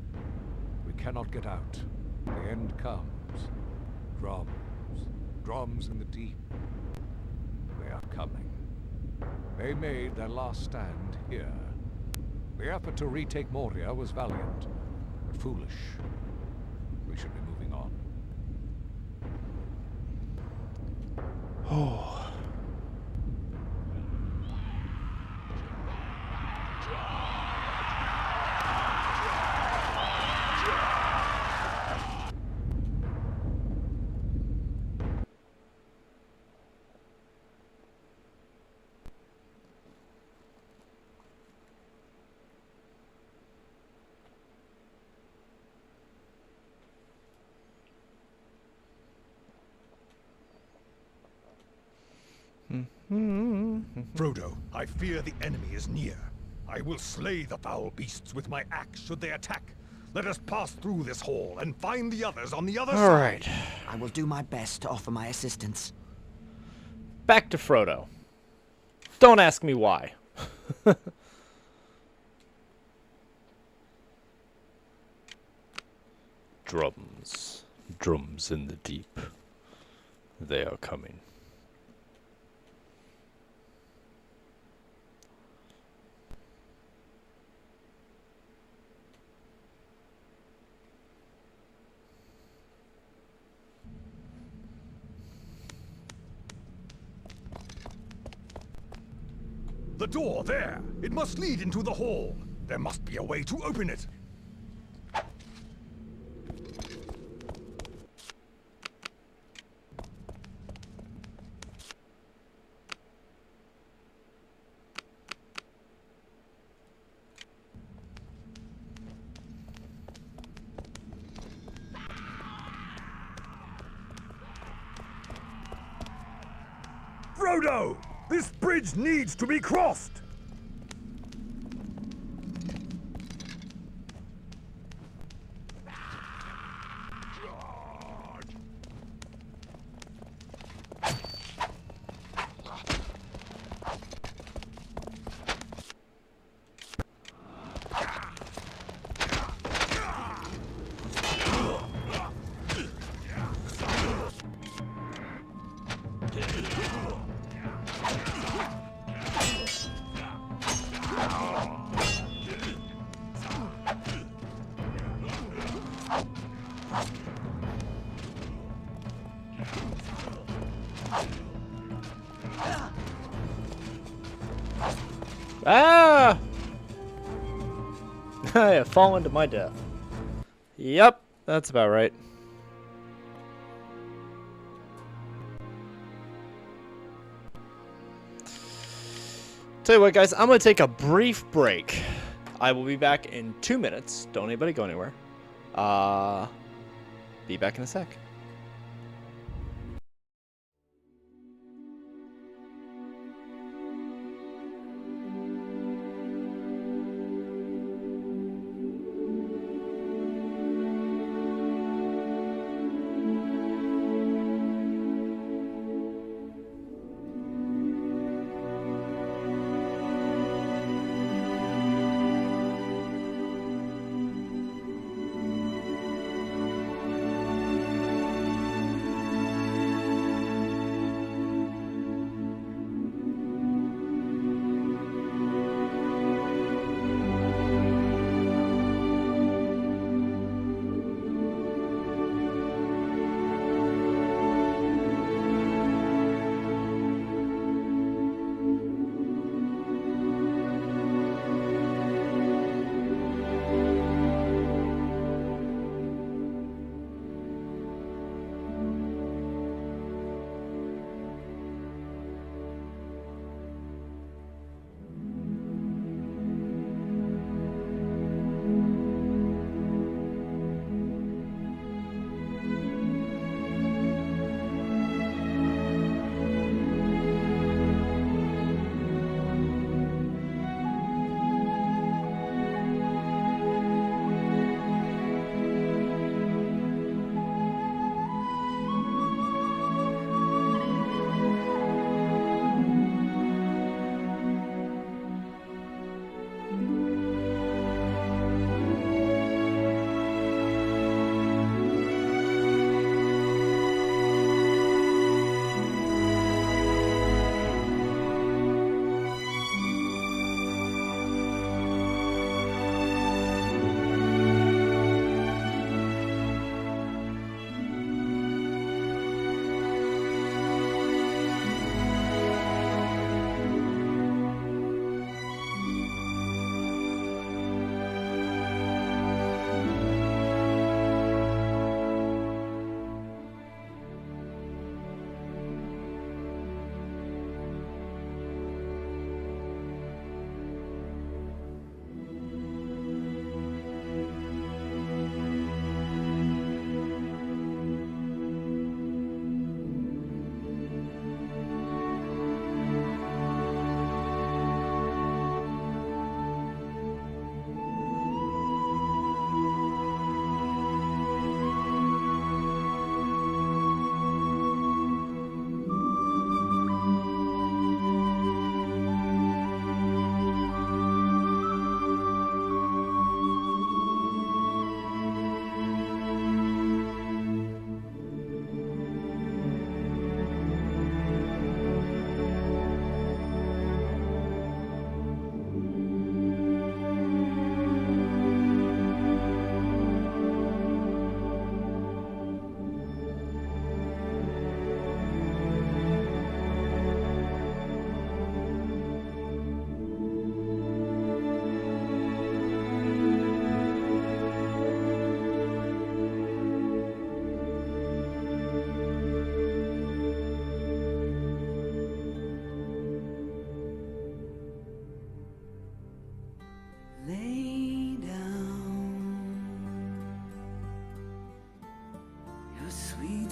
"We cannot get out. The end comes. Drums, drums in the deep. They are coming." They made their last stand here. The effort to retake Moria was valiant, but foolish. We should be moving on. Oh. Frodo, I fear the enemy is near. I will slay the foul beasts with my axe should they attack. Let us pass through this hall and find the others on the other side. All right. I will do my best to offer my assistance. Back to Frodo. Don't ask me why. Drums. Drums in the deep. They are coming. The door there! It must lead into the hall. There must be a way to open it. Frodo! This bridge needs to be crossed! Ah! I have fallen to my death. Yep, that's about right. Tell you what, guys, I'm going to take a brief break. I will be back in 2 minutes. Don't anybody go anywhere. Be back in a sec.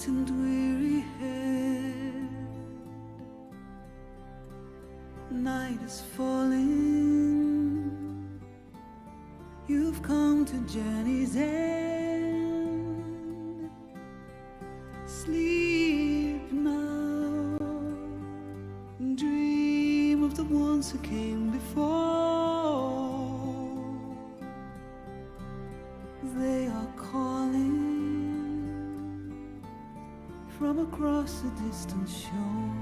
and weary head. Night is falling. You've come to journey's end. Sleep now. Dream of the ones who came before. They are calling from across a distant shore.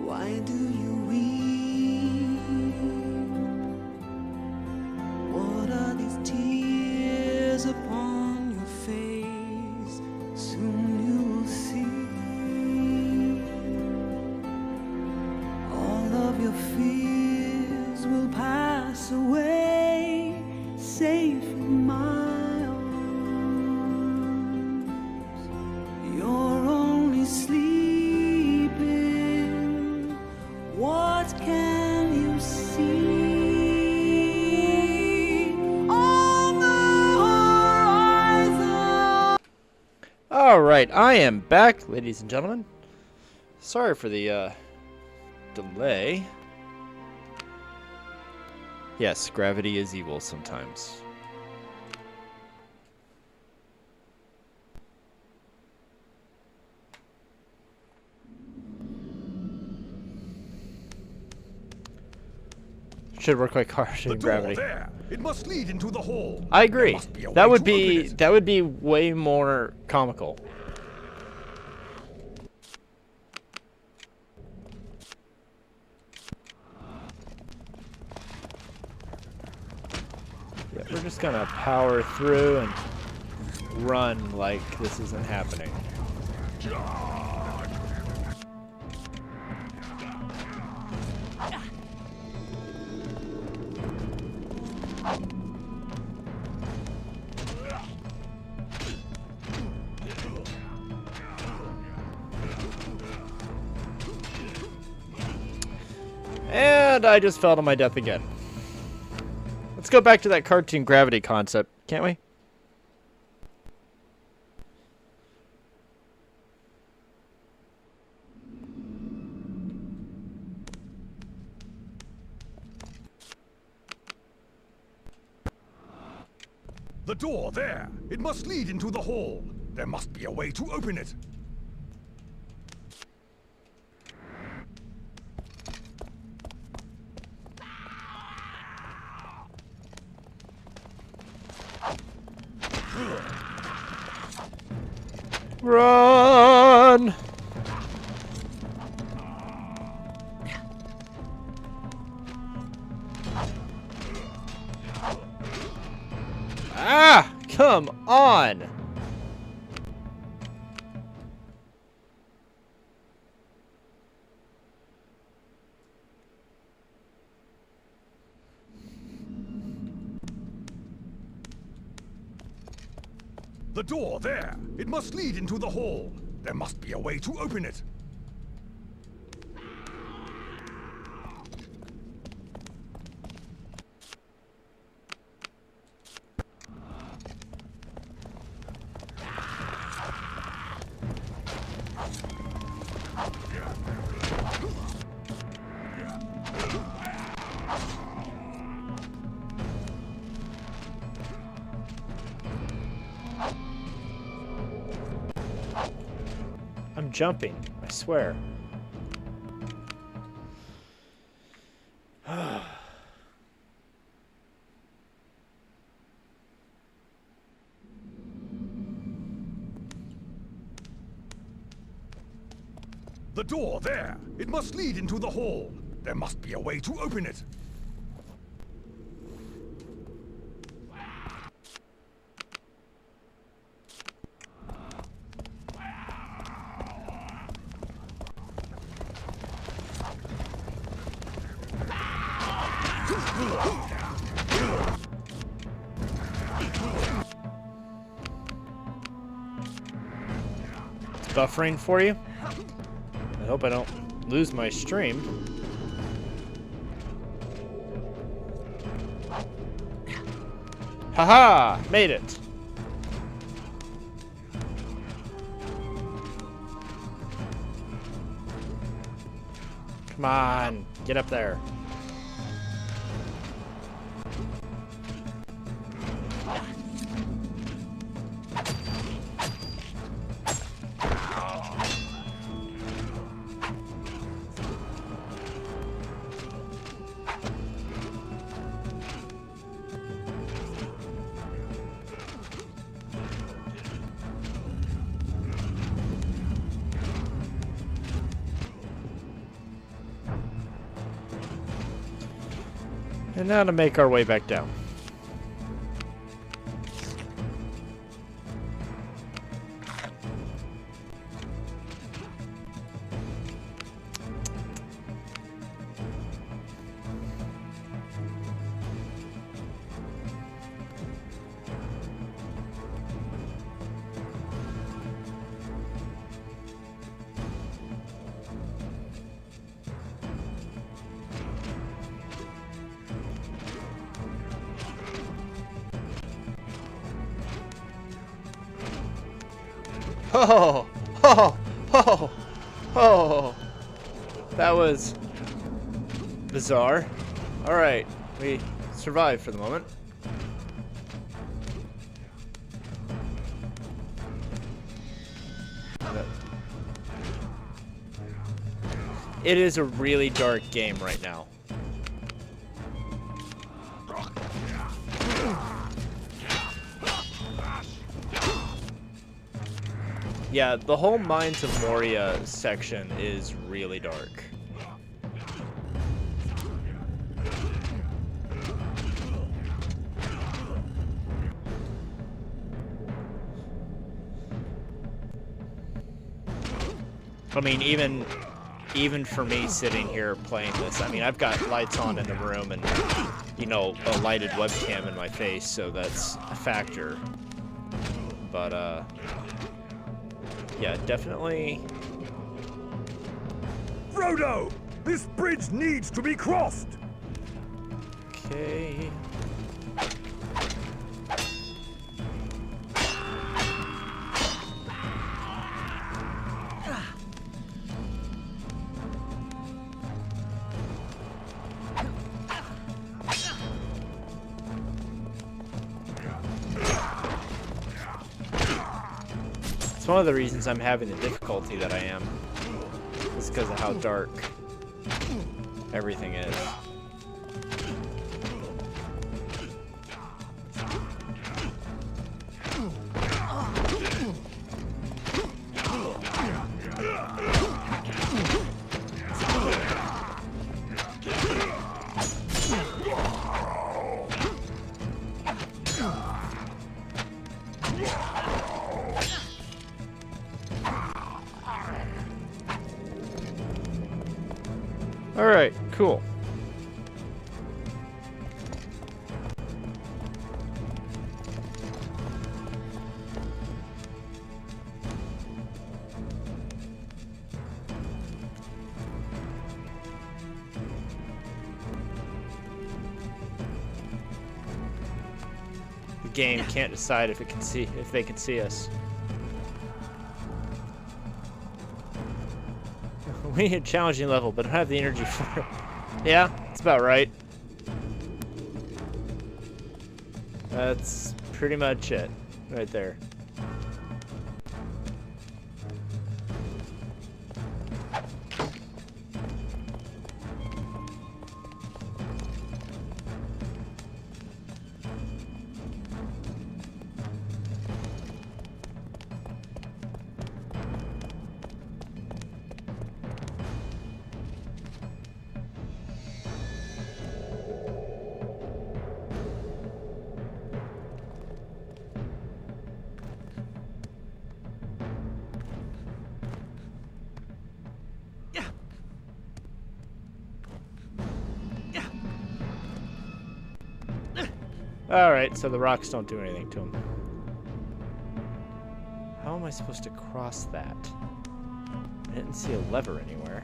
Why do you weep? What are these tears upon your face? Soon you will see all of your fears will pass away, safe in my arms. You're only sleeping. What can you see on the horizon? All right, I am back, ladies and gentlemen. Sorry for the delay. Yes, gravity is evil sometimes. Should work like harsh in gravity. There. It must lead into the hall. I agree. That would be it. way more comical. Yeah, we're just gonna power through and run like this isn't happening. And I just fell to my death again. Let's go back to that cartoon gravity concept, can't we? The door there. It must lead into the hall. There must be a way to open it. Run! Ah! Come on! The door there. It must lead into the hall. There must be a way to open it. I'm jumping, I swear. The door there. It must lead into the hall. There must be a way to open it. Buffering for you. I hope I don't lose my stream. Haha! Made it! Come on, get up there. And now to make our way back down. Oh, oh, oh, oh. That was bizarre. All right, we survived for the moment. It is a really dark game right now. Yeah, the whole Mines of Moria section is really dark. I mean, even for me sitting here playing this, I mean, I've got lights on in the room and, you know, a lighted webcam in my face, so that's a factor. But, yeah, definitely. Frodo! This bridge needs to be crossed! Okay. It's one of the reasons I'm having the difficulty that I am. It's because of how dark everything is. Alright, cool. The game can't decide if they can see us. We need a challenging level, but I don't have the energy for it. Yeah, that's about right. That's pretty much it, right there. Alright, so the rocks don't do anything to him. How am I supposed to cross that? I didn't see a lever anywhere.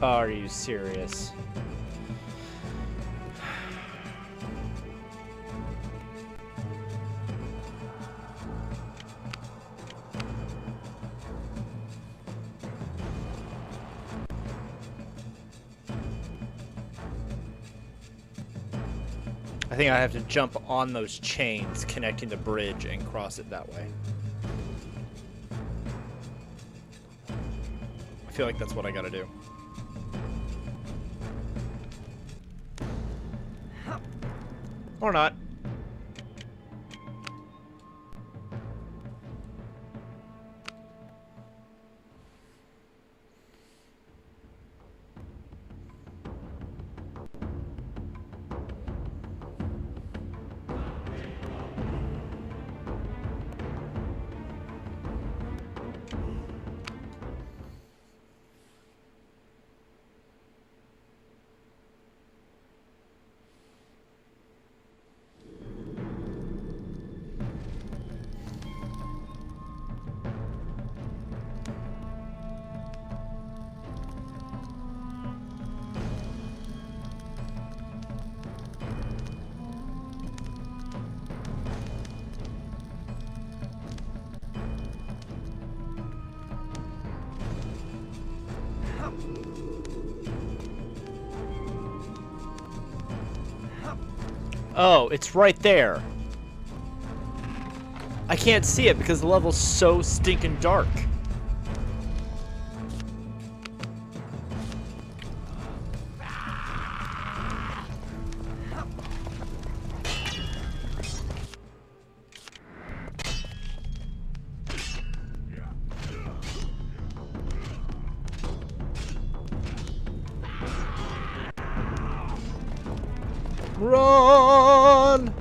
Are you serious? I think I have to jump on those chains connecting the bridge and cross it that way. I feel like that's what I gotta do. Or not. Oh, it's right there. I can't see it because the level's so stinking dark. Run!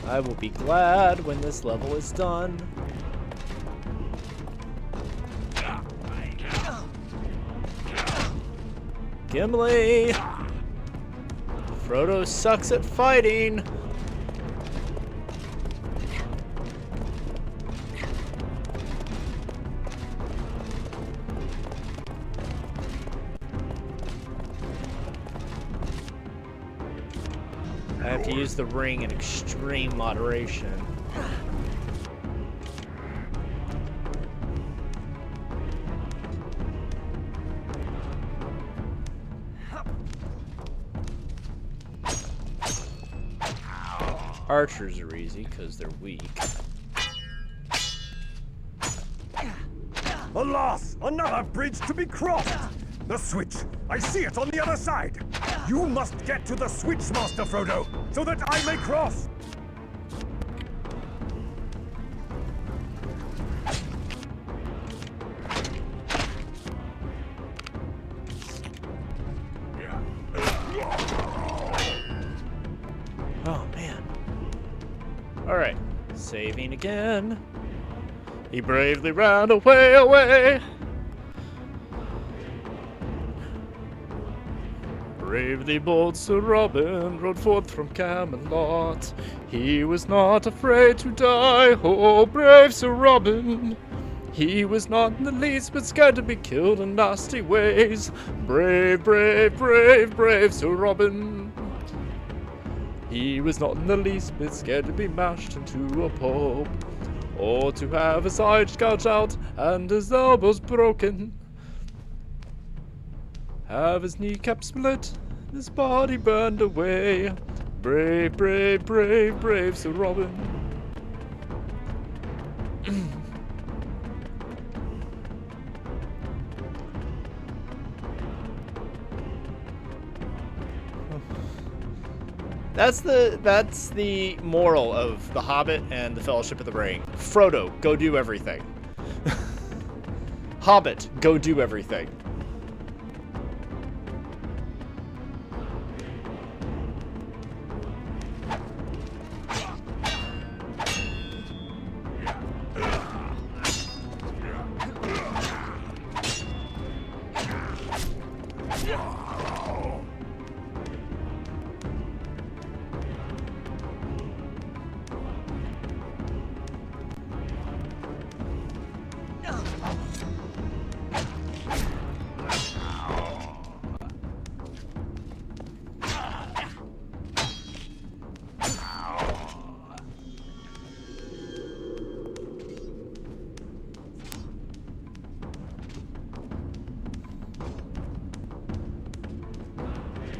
I will be glad when this level is done. Gimli! Frodo sucks at fighting. I have to use the ring in extreme moderation. Archers are easy because they're weak. Alas! Another bridge to be crossed! The switch! I see it on the other side! You must get to the switch, Master Frodo, so that I may cross! Oh, man. Alright. Saving again. He bravely ran away. Bravely bold Sir Robin rode forth from Camelot. He was not afraid to die, oh brave Sir Robin. He was not in the least but scared to be killed in nasty ways. Brave, brave, brave, brave Sir Robin. He was not in the least bit scared to be mashed into a pulp, or to have his eyes gouged out and his elbows broken. Have his kneecap split, his body burned away. Brave, brave, brave, brave Sir Robin. That's the moral of The Hobbit and the Fellowship of the Ring. Frodo, go do everything. Hobbit, go do everything.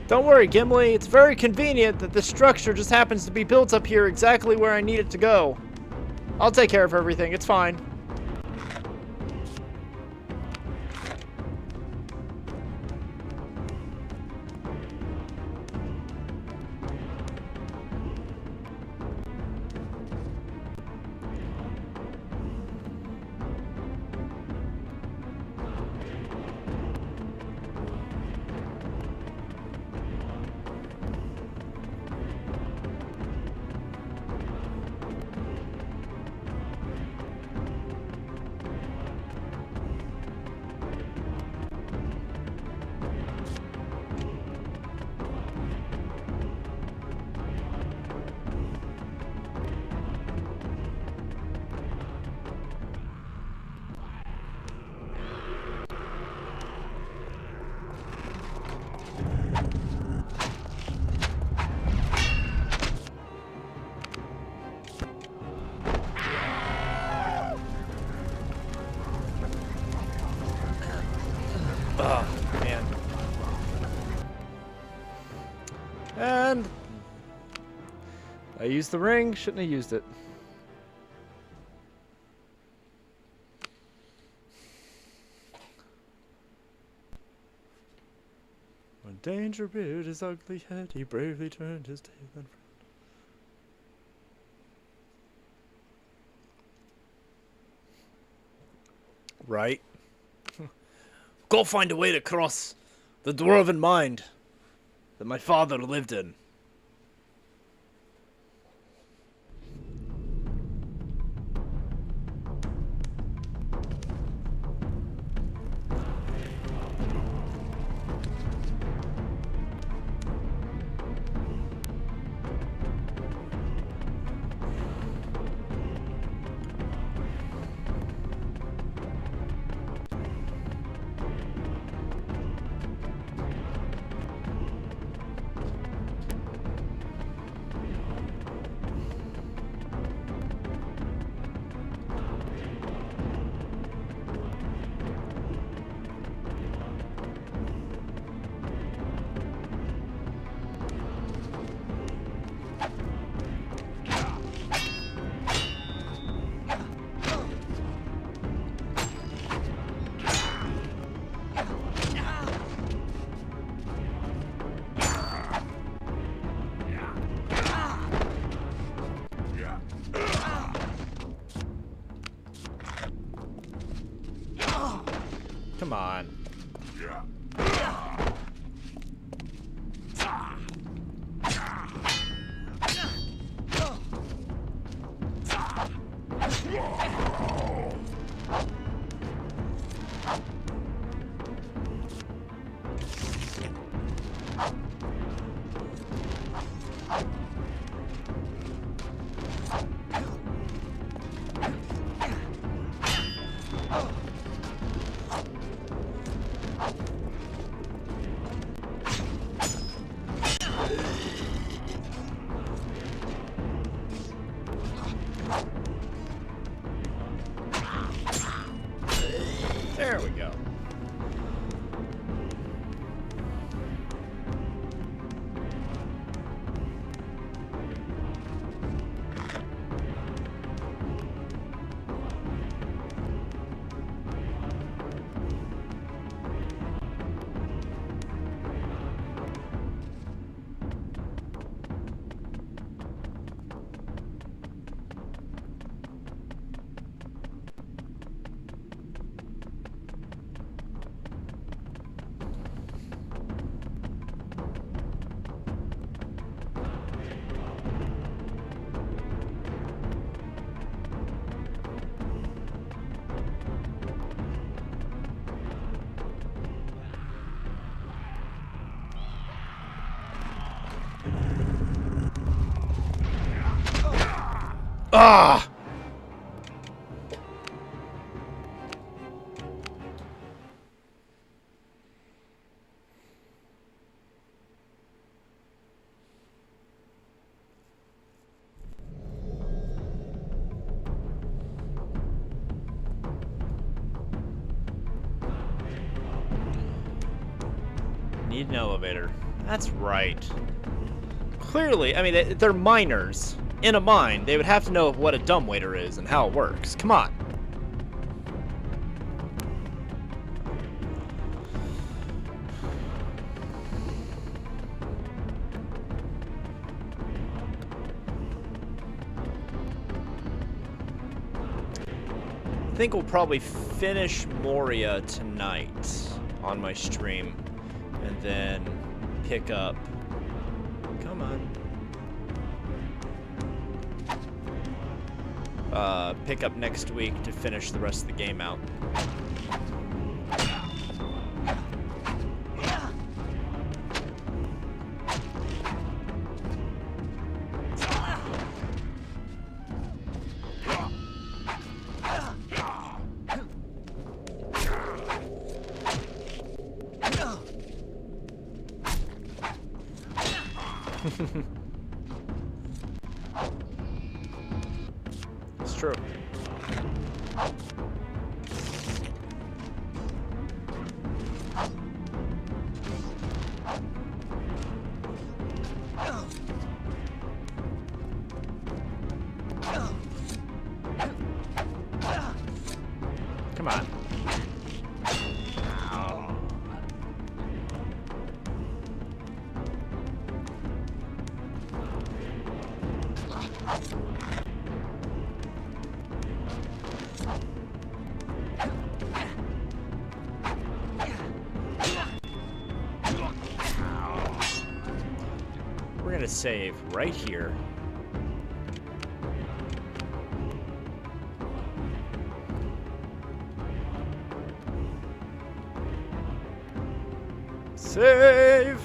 Don't worry, Gimli. It's very convenient that this structure just happens to be built up here exactly where I need it to go. I'll take care of everything. It's fine. Oh, man. And I used the ring. Shouldn't have used it. When danger reared his ugly head, he bravely turned his tail and frowned. Right. Go find a way to cross the dwarven mind that my father lived in. Come on. There we go. Ah! Need an elevator. That's right. Clearly, I mean, they're miners in a mine. They would have to know what a dumbwaiter is and how it works. Come on. I think we'll probably finish Moria tonight on my stream, and then pick up. Come on. Pick up next week to finish the rest of the game out. It's true. Come on. We're gonna save right here. Save!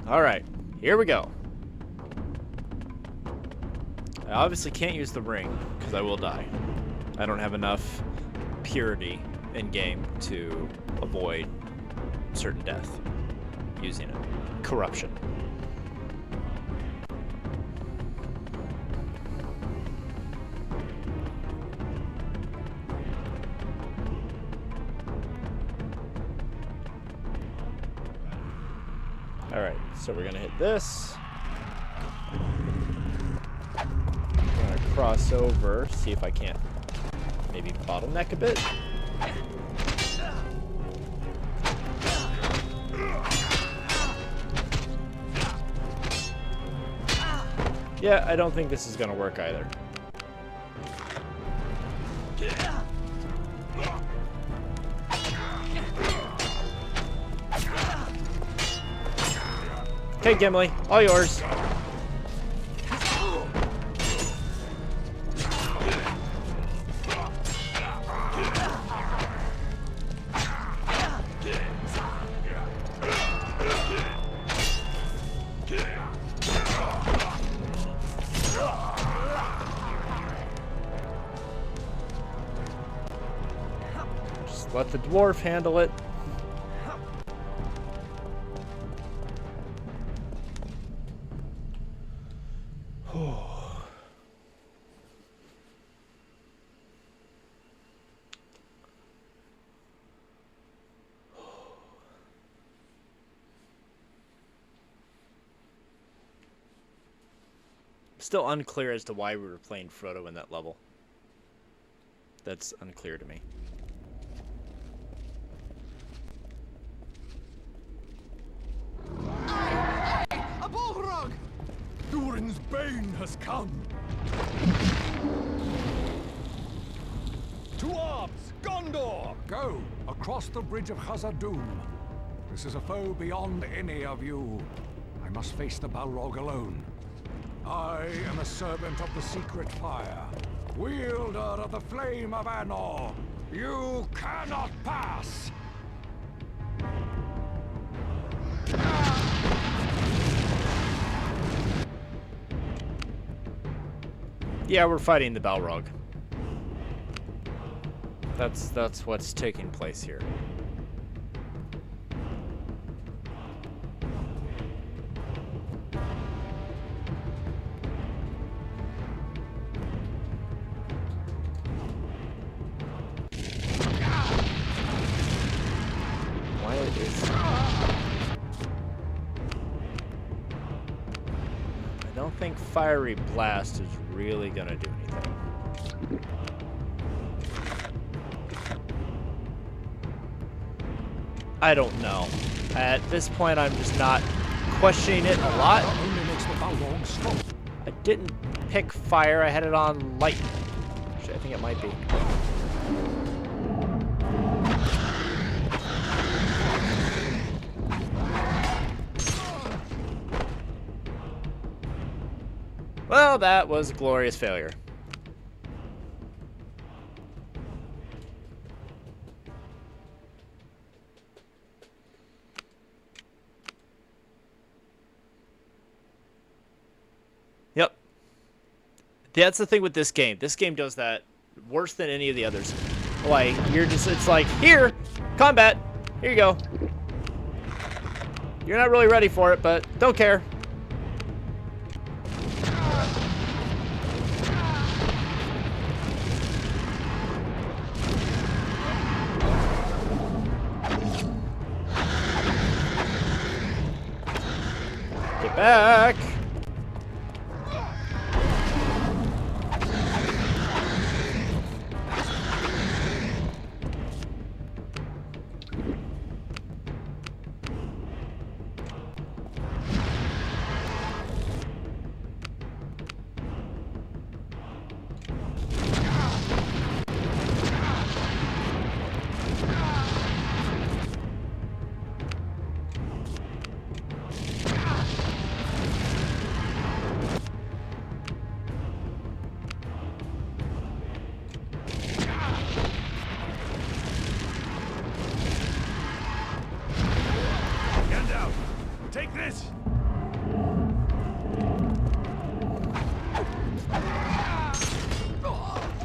Alright, here we go. I obviously can't use the ring, because I will die. I don't have enough purity in-game to avoid certain death using it. Corruption. Alright, so we're gonna hit this. I'm gonna cross over, see if I can't maybe bottleneck a bit. Yeah, I don't think this is gonna work either. Okay, Gimli, all yours. Just let the dwarf handle it. Still unclear as to why we were playing Frodo in that level. That's unclear to me. A Balrog! Durin's bane has come! To arms! Gondor! Go! Across the bridge of Khazad-dûm. This is a foe beyond any of you. I must face the Balrog alone. I am a servant of the secret fire, wielder of the flame of Anor. You cannot pass! Yeah, we're fighting the Balrog. That's what's taking place here. Why is... I don't think Fiery Blast is really gonna do anything. I don't know. At this point, I'm just not questioning it a lot. I didn't pick fire. I had it on light. Actually, I think it might be. Well, that was a glorious failure. Yep. That's the thing with this game. This game does that worse than any of the others. Like, you're just, it's like, here, combat, here you go. You're not really ready for it, but don't care. Get back. Gandalf, take this!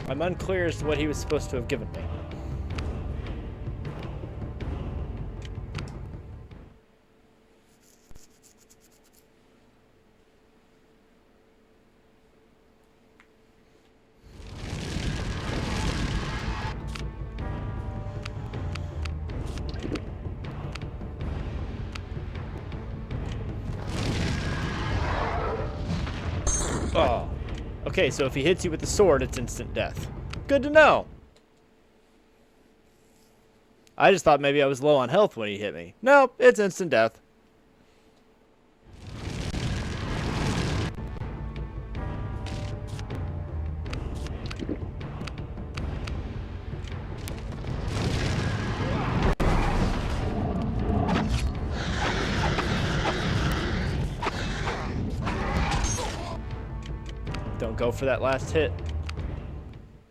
I'm unclear as to what he was supposed to have given me. Oh. Okay, so if he hits you with the sword, it's instant death. Good to know. I just thought maybe I was low on health when he hit me. Nope, it's instant death. Don't go for that last hit.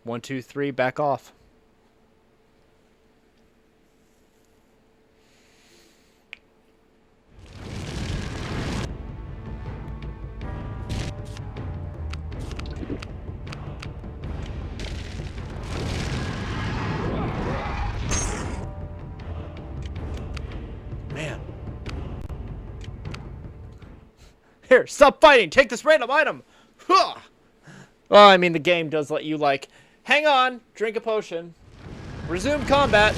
1, 2, 3, back off. Man. Here, stop fighting. Take this random item. Huh. Well, I mean, the game does let you, like, hang on, drink a potion, resume combat.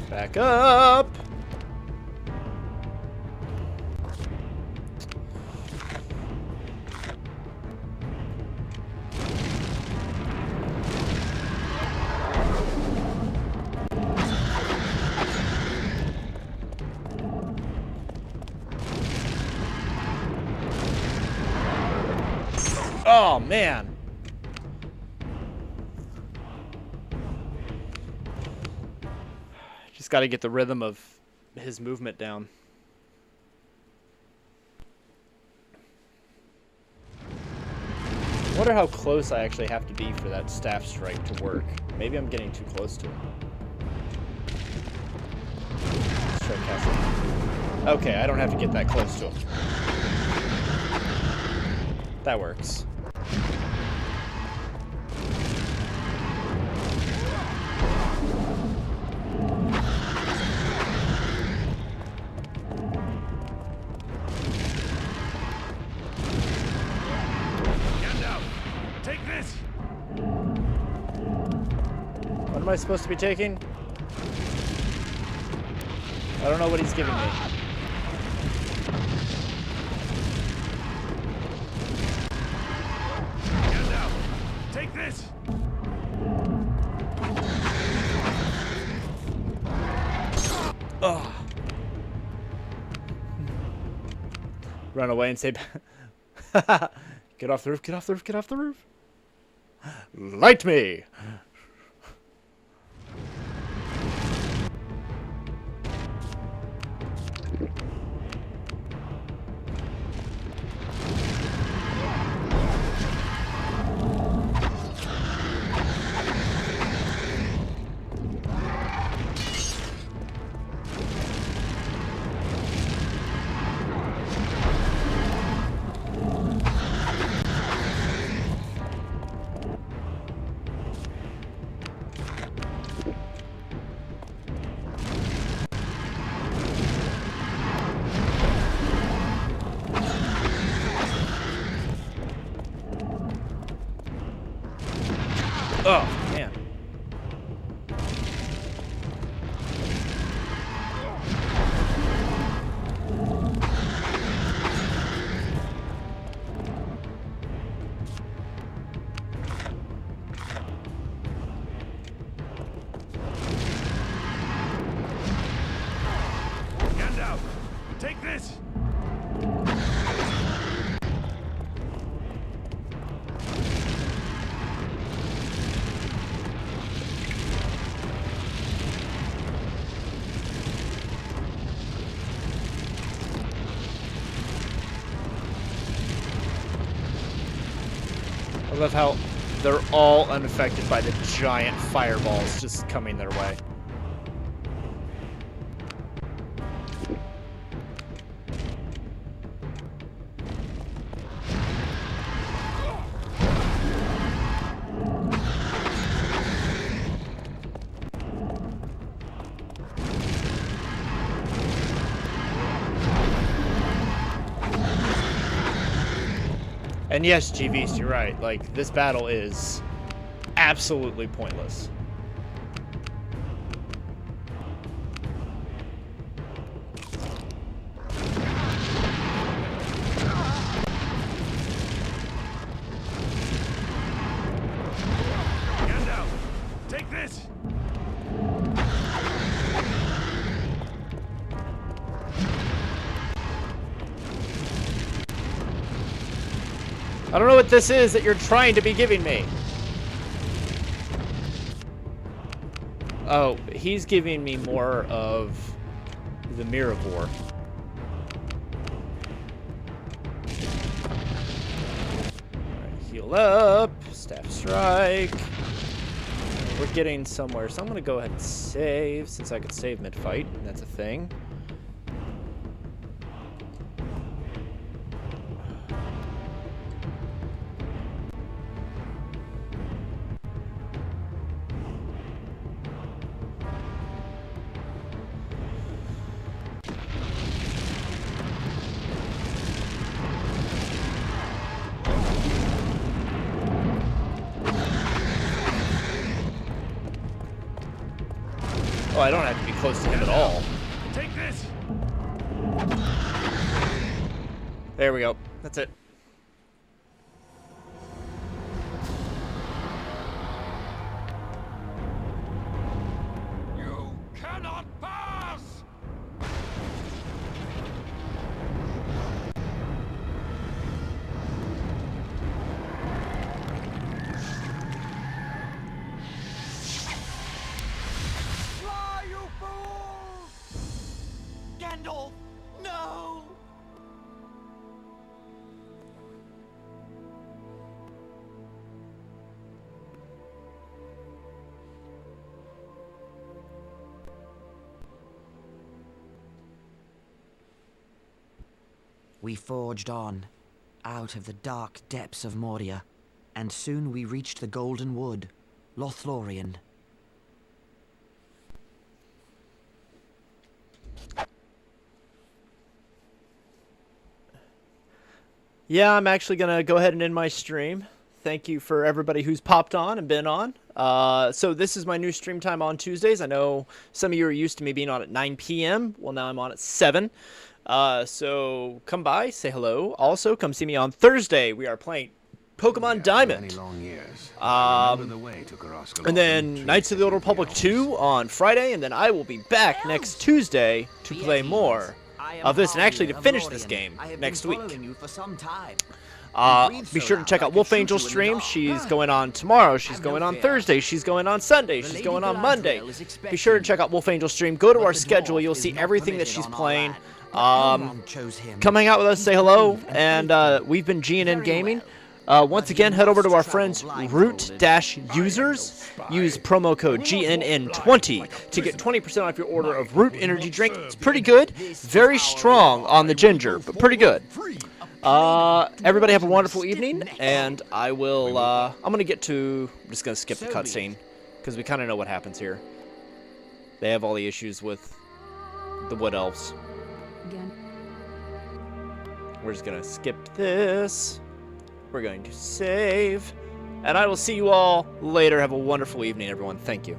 Back up. Oh, man. Just got to get the rhythm of his movement down. I wonder how close I actually have to be for that staff strike to work. Maybe I'm getting too close to him. Let's try casting. Okay, I don't have to get that close to him. That works. What am I supposed to be taking? I don't know what he's giving me. Gandalf, take this! Oh. Run away and say, get off the roof, get off the roof, get off the roof. Light me! Oh, man. Gandalf, take this! I love how they're all unaffected by the giant fireballs just coming their way. And yes, GVs, you're right. Like, this battle is absolutely pointless. Gandalf, take this! I don't know what this is that you're trying to be giving me. Oh, he's giving me more of the Mirror. Heal up. Staff strike. We're getting somewhere, so I'm going to go ahead and save, since I could save mid-fight, and that's a thing. Oh, I don't have to be close to him at all. Take this! There we go. That's it. You cannot pass! Fly, you fool! Gandalf! No! We forged on, out of the dark depths of Moria, and soon we reached the Golden Wood, Lothlorien. Yeah, I'm actually going to go ahead and end my stream. Thank you for everybody who's popped on and been on. So this is my new stream time on Tuesdays. I know some of you are used to me being on at 9 p.m. Well, now I'm on at 7. So come by, say hello. Also, come see me on Thursday. We are playing Pokemon Diamond. And then Knights of the Old Republic 2 on Friday. And then I will be back next Tuesday to play more of this, and actually to finish this game next week. Be sure to check out Wolf Angel's stream. She's going on tomorrow. She's going on Thursday. She's going on Sunday. She's going on Monday. Be sure to check out Wolf Angel's stream. Go to our schedule. You'll see everything that she's playing. Come hang out with us, say hello, and we've been GNN Gaming. Once again, head over to our friends Root-Users. Use promo code GNN20 to get 20% off your order of Root Energy Drink. It's pretty good, very strong on the ginger, but pretty good. Everybody have a wonderful evening, and I will, I'm just going to skip the cutscene, because we kind of know what happens here. They have all the issues with the Wood Elves. We're just going to skip this. We're going to save. And I will see you all later. Have a wonderful evening, everyone. Thank you.